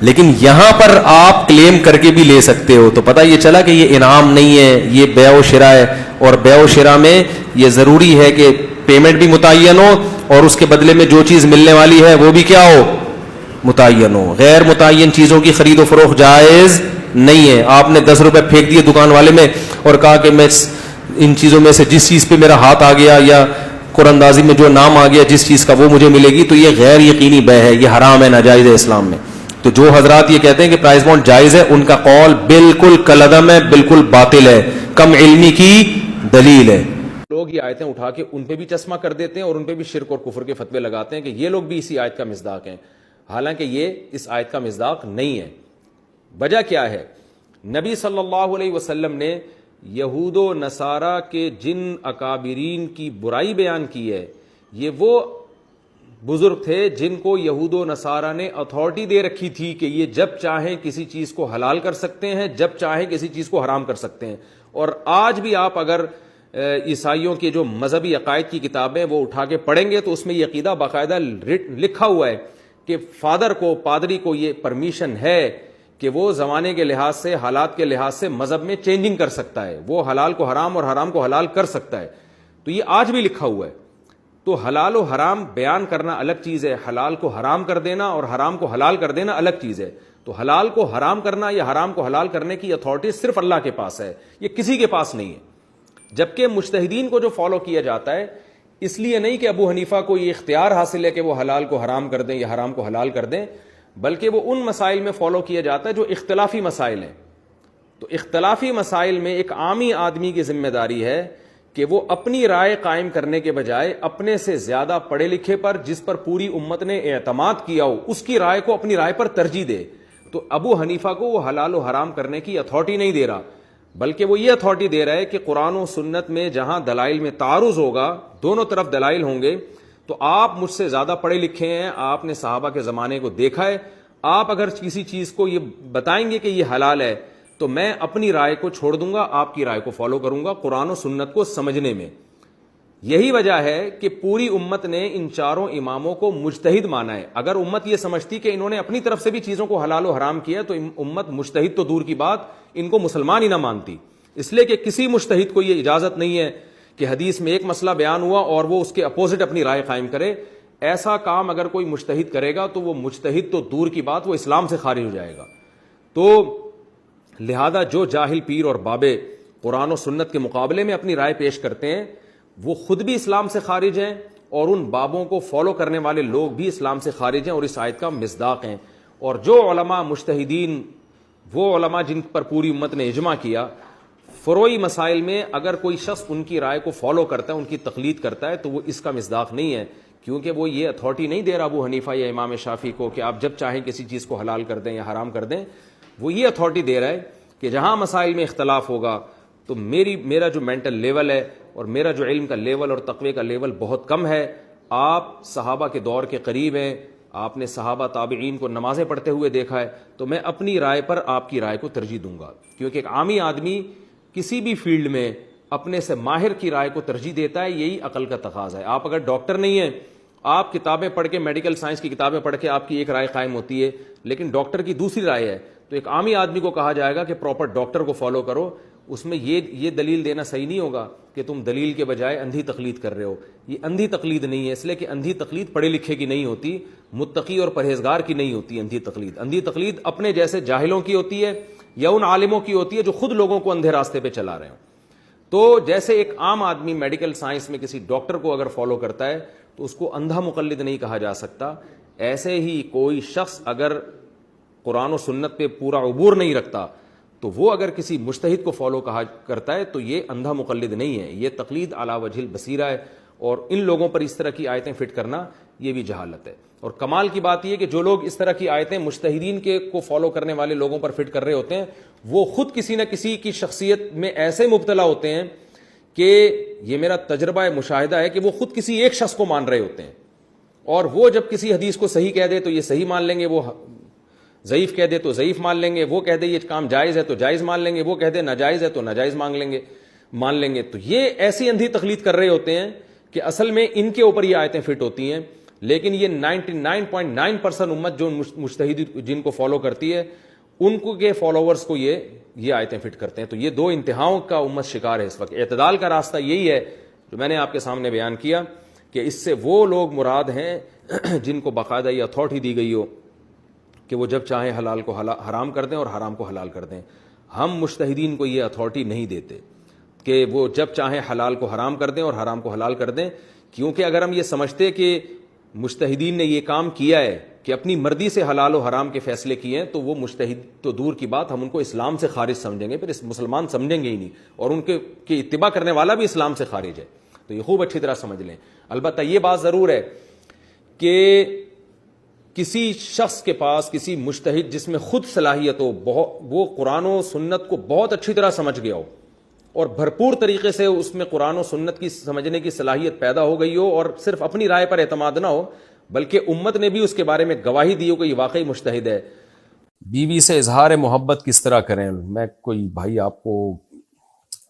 لیکن یہاں پر آپ کلیم کر کے بھی لے سکتے ہو, تو پتہ یہ چلا کہ یہ انعام نہیں ہے, یہ بیع و شراء ہے. اور بیع و شراء میں یہ ضروری ہے کہ پیمنٹ بھی متعین ہو اور اس کے بدلے میں جو چیز ملنے والی ہے وہ بھی کیا ہو, متعین ہو. غیر متعین چیزوں کی خرید و فروخت جائز نہیں ہے. آپ نے 10 روپے پھینک دیے دکان والے میں اور کہا کہ میں ان چیزوں میں سے جس چیز پہ میرا ہاتھ آ گیا یا قرآن اندازی میں جو نام آ گیا جس چیز کا وہ مجھے ملے گی, تو یہ غیر یقینی بیع ہے, یہ حرام ہے, ناجائز ہے اسلام میں. تو جو حضرات یہ کہتے ہیں کہ پرائز بانڈ جائز ہے ان کا قول بالکل کالعدم ہے, بالکل باطل ہے, کم علمی کی دلیل ہے. لوگ یہ آیتیں اٹھا کے ان پہ بھی چشمہ کر دیتے ہیں اور ان پہ بھی شرک اور کفر کے فتوے لگاتے ہیں کہ یہ لوگ بھی اسی آیت کا مصداق ہیں, حالانکہ یہ اس آیت کا مصداق نہیں ہے. وجہ کیا ہے؟ نبی صلی اللہ علیہ وسلم نے یہود و نصارہ کے جن اکابرین کی برائی بیان کی ہے, یہ وہ بزرگ تھے جن کو یہود و نصارہ نے اتھارٹی دے رکھی تھی کہ یہ جب چاہیں کسی چیز کو حلال کر سکتے ہیں, جب چاہیں کسی چیز کو حرام کر سکتے ہیں. اور آج بھی آپ اگر عیسائیوں کے جو مذہبی عقائد کی کتابیں وہ اٹھا کے پڑھیں گے تو اس میں یہ عقیدہ باقاعدہ لکھا ہوا ہے کہ فادر کو, پادری کو یہ پرمیشن ہے کہ وہ زمانے کے لحاظ سے, حالات کے لحاظ سے مذہب میں چینجنگ کر سکتا ہے, وہ حلال کو حرام اور حرام کو حلال کر سکتا ہے. تو یہ آج بھی لکھا ہوا ہے. تو حلال و حرام بیان کرنا الگ چیز ہے, حلال کو حرام کر دینا اور حرام کو حلال کر دینا الگ چیز ہے. تو حلال کو حرام کرنا یا حرام کو حلال کرنے کی اتھارٹی صرف اللہ کے پاس ہے, یہ کسی کے پاس نہیں ہے. جبکہ مجتہدین کو جو فالو کیا جاتا ہے, اس لیے نہیں کہ ابو حنیفہ کو یہ اختیار حاصل ہے کہ وہ حلال کو حرام کر دیں یا حرام کو حلال کر دیں, بلکہ وہ ان مسائل میں فالو کیا جاتا ہے جو اختلافی مسائل ہیں. تو اختلافی مسائل میں ایک عامی آدمی کی ذمہ داری ہے کہ وہ اپنی رائے قائم کرنے کے بجائے اپنے سے زیادہ پڑھے لکھے پر, جس پر پوری امت نے اعتماد کیا ہو, اس کی رائے کو اپنی رائے پر ترجیح دے. تو ابو حنیفہ کو وہ حلال و حرام کرنے کی اتھارٹی نہیں دے رہا, بلکہ وہ یہ اتھارٹی دے رہا ہے کہ قرآن و سنت میں جہاں دلائل میں تعارض ہوگا, دونوں طرف دلائل ہوں گے, تو آپ مجھ سے زیادہ پڑھے لکھے ہیں, آپ نے صحابہ کے زمانے کو دیکھا ہے, آپ اگر کسی چیز کو یہ بتائیں گے کہ یہ حلال ہے تو میں اپنی رائے کو چھوڑ دوں گا, آپ کی رائے کو فالو کروں گا قرآن و سنت کو سمجھنے میں. یہی وجہ ہے کہ پوری امت نے ان چاروں اماموں کو مجتہد مانا ہے. اگر امت یہ سمجھتی کہ انہوں نے اپنی طرف سے بھی چیزوں کو حلال و حرام کیا تو امت مجتہد تو دور کی بات, ان کو مسلمان ہی نہ مانتی. اس لیے کہ کسی مجتہد کو یہ اجازت نہیں ہے کہ حدیث میں ایک مسئلہ بیان ہوا اور وہ اس کے اپوزٹ اپنی رائے قائم کرے. ایسا کام اگر کوئی مجتہد کرے گا تو وہ مجتہد تو دور کی بات, وہ اسلام سے خارج ہو جائے گا. تو لہذا جو جاہل پیر اور بابے قرآن و سنت کے مقابلے میں اپنی رائے پیش کرتے ہیں وہ خود بھی اسلام سے خارج ہیں, اور ان بابوں کو فالو کرنے والے لوگ بھی اسلام سے خارج ہیں اور اس آیت کا مصداق ہیں. اور جو علماء مجتہدین, وہ علماء جن پر پوری امت نے اجماع کیا, فروعی مسائل میں اگر کوئی شخص ان کی رائے کو فالو کرتا ہے, ان کی تقلید کرتا ہے, تو وہ اس کا مصداق نہیں ہے, کیونکہ وہ یہ اتھارٹی نہیں دے رہا ابو حنیفہ یا امام شافعی کو کہ آپ جب چاہیں کسی چیز کو حلال کر دیں یا حرام کر دیں. وہ یہ اتھارٹی دے رہا ہے کہ جہاں مسائل میں اختلاف ہوگا تو میرا جو مینٹل لیول ہے اور میرا جو علم کا لیول اور تقوی کا لیول بہت کم ہے. آپ صحابہ کے دور کے قریب ہیں, آپ نے صحابہ تابعین کو نمازیں پڑھتے ہوئے دیکھا ہے, تو میں اپنی رائے پر آپ کی رائے کو ترجیح دوں گا. کیونکہ ایک عامی آدمی کسی بھی فیلڈ میں اپنے سے ماہر کی رائے کو ترجیح دیتا ہے, یہی عقل کا تقاضا ہے. آپ اگر ڈاکٹر نہیں ہیں, آپ کتابیں پڑھ کے, میڈیکل سائنس کی کتابیں پڑھ کے آپ کی ایک رائے قائم ہوتی ہے, لیکن ڈاکٹر کی دوسری رائے ہے, تو ایک عامی آدمی کو کہا جائے گا کہ پراپر ڈاکٹر کو فالو کرو. اس میں یہ دلیل دینا صحیح نہیں ہوگا کہ تم دلیل کے بجائے اندھی تقلید کر رہے ہو. یہ اندھی تقلید نہیں ہے, اس لیے کہ اندھی تقلید پڑھے لکھے کی نہیں ہوتی, متقی اور پرہیزگار کی نہیں ہوتی. اندھی تقلید اپنے جیسے جاہلوں کی ہوتی ہے یا ان عالموں کی ہوتی ہے جو خود لوگوں کو اندھے راستے پہ چلا رہے ہوں. تو جیسے ایک عام آدمی میڈیکل سائنس میں کسی ڈاکٹر کو اگر فالو کرتا ہے تو اس کو اندھا مقلد نہیں کہا جا سکتا, ایسے ہی کوئی شخص اگر قرآن و سنت پہ پورا عبور نہیں رکھتا تو وہ اگر کسی مجتہد کو فالو کرتا ہے تو یہ اندھا مقلد نہیں ہے, یہ تقلید علی وجہ البصیرہ ہے. اور ان لوگوں پر اس طرح کی آیتیں فٹ کرنا یہ بھی جہالت ہے. اور کمال کی بات یہ کہ جو لوگ اس طرح کی آیتیں مجتہدین کے کو فالو کرنے والے لوگوں پر فٹ کر رہے ہوتے ہیں, وہ خود کسی نہ کسی کی شخصیت میں ایسے مبتلا ہوتے ہیں کہ یہ میرا تجربہ مشاہدہ ہے کہ وہ خود کسی ایک شخص کو مان رہے ہوتے ہیں, اور وہ جب کسی حدیث کو صحیح کہہ دے تو یہ صحیح مان لیں گے, وہ ضعیف کہہ دے تو ضعیف مان لیں گے, وہ کہہ دے یہ کام جائز ہے تو جائز مان لیں گے, وہ کہہ دے ناجائز ہے تو ناجائز مان لیں گے. تو یہ ایسی اندھی تقلید کر رہے ہوتے ہیں کہ اصل میں ان کے اوپر یہ آیتیں فٹ ہوتی ہیں, لیکن یہ 99.9% امت جو مجتہد جن کو فالو کرتی ہے ان کو کے فالوورز کو یہ آیتیں فٹ کرتے ہیں. تو یہ دو انتہاؤں کا امت شکار ہے اس وقت. اعتدال کا راستہ یہی ہے جو میں نے آپ کے سامنے بیان کیا کہ اس سے وہ لوگ مراد ہیں جن کو باقاعدہ یہ اتھارٹی دی گئی ہو کہ وہ جب چاہیں حلال کو حرام کر دیں اور حرام کو حلال کر دیں. ہم مجتہدین کو یہ اتھارٹی نہیں دیتے کہ وہ جب چاہیں حلال کو حرام کر دیں اور حرام کو حلال کر دیں, کیونکہ اگر ہم یہ سمجھتے کہ مجتہدین نے یہ کام کیا ہے کہ اپنی مرضی سے حلال و حرام کے فیصلے کیے ہیں تو وہ مجتہد تو دور کی بات, ہم ان کو اسلام سے خارج سمجھیں گے, پھر مسلمان سمجھیں گے ہی نہیں, اور ان کے اتباع کرنے والا بھی اسلام سے خارج ہے. تو یہ خوب اچھی طرح سمجھ لیں. البتہ یہ بات ضرور ہے کہ کسی شخص کے پاس, کسی مجتہد جس میں خود صلاحیت ہو, وہ قرآن و سنت کو بہت اچھی طرح سمجھ گیا ہو اور بھرپور طریقے سے اس میں قرآن و سنت کی سمجھنے کی صلاحیت پیدا ہو گئی ہو, اور صرف اپنی رائے پر اعتماد نہ ہو, بلکہ امت نے بھی اس کے بارے میں گواہی دی ہو کہ یہ واقعی مجتہد ہے. بیوی سے اظہار محبت کس طرح کریں؟ میں کوئی بھائی آپ کو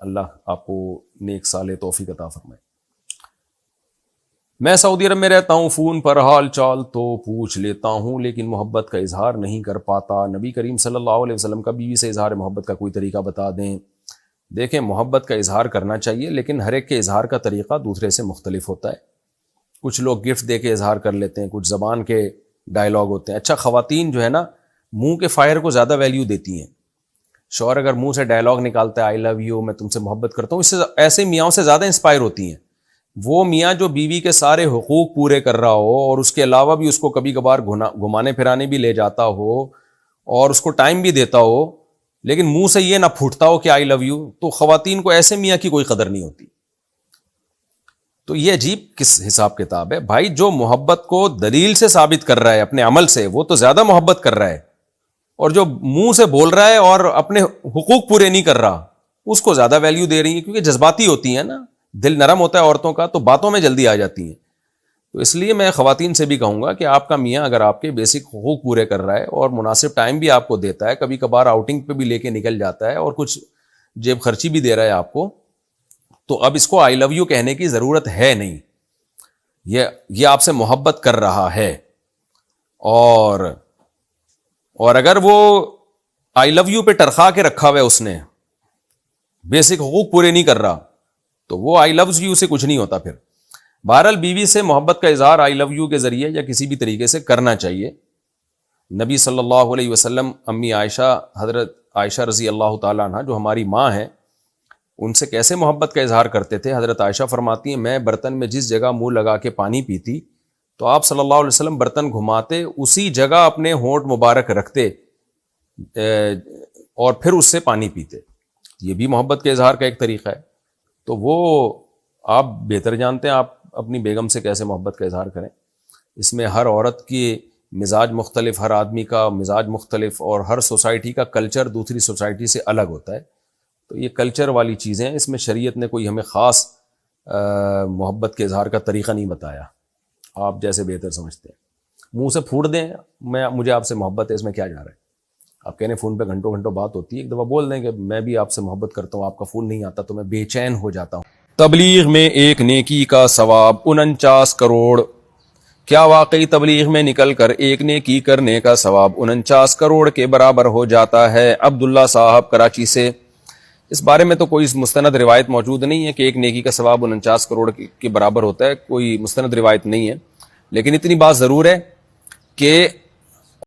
اللہ آپ کو نیک صالح توفیق عطا فرمائے. میں سعودی عرب میں رہتا ہوں، فون پر حال چال تو پوچھ لیتا ہوں لیکن محبت کا اظہار نہیں کر پاتا. نبی کریم صلی اللہ علیہ وسلم کا بیوی سے اظہار محبت کا کوئی طریقہ بتا دیں. دیکھیں، محبت کا اظہار کرنا چاہیے لیکن ہر ایک کے اظہار کا طریقہ دوسرے سے مختلف ہوتا ہے. کچھ لوگ گفٹ دے کے اظہار کر لیتے ہیں، کچھ زبان کے ڈائلاگ ہوتے ہیں. اچھا، خواتین جو ہے نا منہ کے فائر کو زیادہ ویلیو دیتی ہیں. شوہر اگر منہ سے ڈائلاگ نکالتا ہے آئی لو یو، میں تم سے محبت کرتا ہوں، اس سے ایسے میاں سے زیادہ انسپائر ہوتی ہیں. وہ میاں جو بیوی کے سارے حقوق پورے کر رہا ہو اور اس کے علاوہ بھی اس کو کبھی کبھار گھمانے پھرانے بھی لے جاتا ہو اور اس کو ٹائم بھی دیتا ہو لیکن منہ سے یہ نہ پھوٹتا ہو کہ آئی لو یو، تو خواتین کو ایسے میاں کی کوئی قدر نہیں ہوتی. تو یہ عجیب کس حساب کتاب ہے بھائی؟ جو محبت کو دلیل سے ثابت کر رہا ہے اپنے عمل سے وہ تو زیادہ محبت کر رہا ہے، اور جو منہ سے بول رہا ہے اور اپنے حقوق پورے نہیں کر رہا اس کو زیادہ ویلیو دے رہی ہیں، کیونکہ جذباتی ہوتی ہیں نا، دل نرم ہوتا ہے عورتوں کا تو باتوں میں جلدی آ جاتی ہیں. تو اس لیے میں خواتین سے بھی کہوں گا کہ آپ کا میاں اگر آپ کے بیسک حقوق پورے کر رہا ہے اور مناسب ٹائم بھی آپ کو دیتا ہے، کبھی کبھار آؤٹنگ پہ بھی لے کے نکل جاتا ہے اور کچھ جیب خرچی بھی دے رہا ہے آپ کو، تو اب اس کو آئی لو یو کہنے کی ضرورت ہے نہیں. یہ آپ سے محبت کر رہا ہے، اور اگر وہ آئی لو یو پہ ٹرخا کے رکھا ہوا ہے، اس نے بیسک حقوق پورے نہیں کر رہا، تو وہ آئی لوز یو سے کچھ نہیں ہوتا. پھر بہرحال بیوی سے محبت کا اظہار آئی لو یو کے ذریعے یا کسی بھی طریقے سے کرنا چاہیے. نبی صلی اللہ علیہ وسلم امی عائشہ، حضرت عائشہ رضی اللہ تعالیٰ عنہ جو ہماری ماں ہیں، ان سے کیسے محبت کا اظہار کرتے تھے. حضرت عائشہ فرماتی ہیں میں برتن میں جس جگہ منہ لگا کے پانی پیتی تو آپ صلی اللہ علیہ وسلم برتن گھماتے، اسی جگہ اپنے ہونٹ مبارک رکھتے اور پھر اس سے پانی پیتے. یہ بھی محبت کے اظہار کا ایک طریقہ ہے. تو وہ آپ بہتر جانتے ہیں آپ اپنی بیگم سے کیسے محبت کا اظہار کریں. اس میں ہر عورت کی مزاج مختلف، ہر آدمی کا مزاج مختلف، اور ہر سوسائٹی کا کلچر دوسری سوسائٹی سے الگ ہوتا ہے. تو یہ کلچر والی چیزیں ہیں، اس میں شریعت نے کوئی ہمیں خاص محبت کے اظہار کا طریقہ نہیں بتایا. آپ جیسے بہتر سمجھتے ہیں. منہ سے پھوٹ دیں مجھے آپ سے محبت ہے، اس میں کیا جا رہا ہے؟ آپ کہنے فون پہ گھنٹوں گھنٹوں بات ہوتی ہے، ایک دفعہ بول دیں کہ میں بھی آپ سے محبت کرتا ہوں، آپ کا فون نہیں آتا تو میں بے چین ہو جاتا ہوں. تبلیغ میں ایک نیکی کا ثواب 49 کروڑ. کیا واقعی تبلیغ میں نکل کر ایک نیکی کرنے کا ثواب 49 کروڑ کے برابر ہو جاتا ہے؟ عبداللہ صاحب کراچی سے. اس بارے میں تو کوئی مستند روایت موجود نہیں ہے کہ ایک نیکی کا ثواب 49 کروڑ کے برابر ہوتا ہے، کوئی مستند روایت نہیں ہے. لیکن اتنی بات ضرور ہے کہ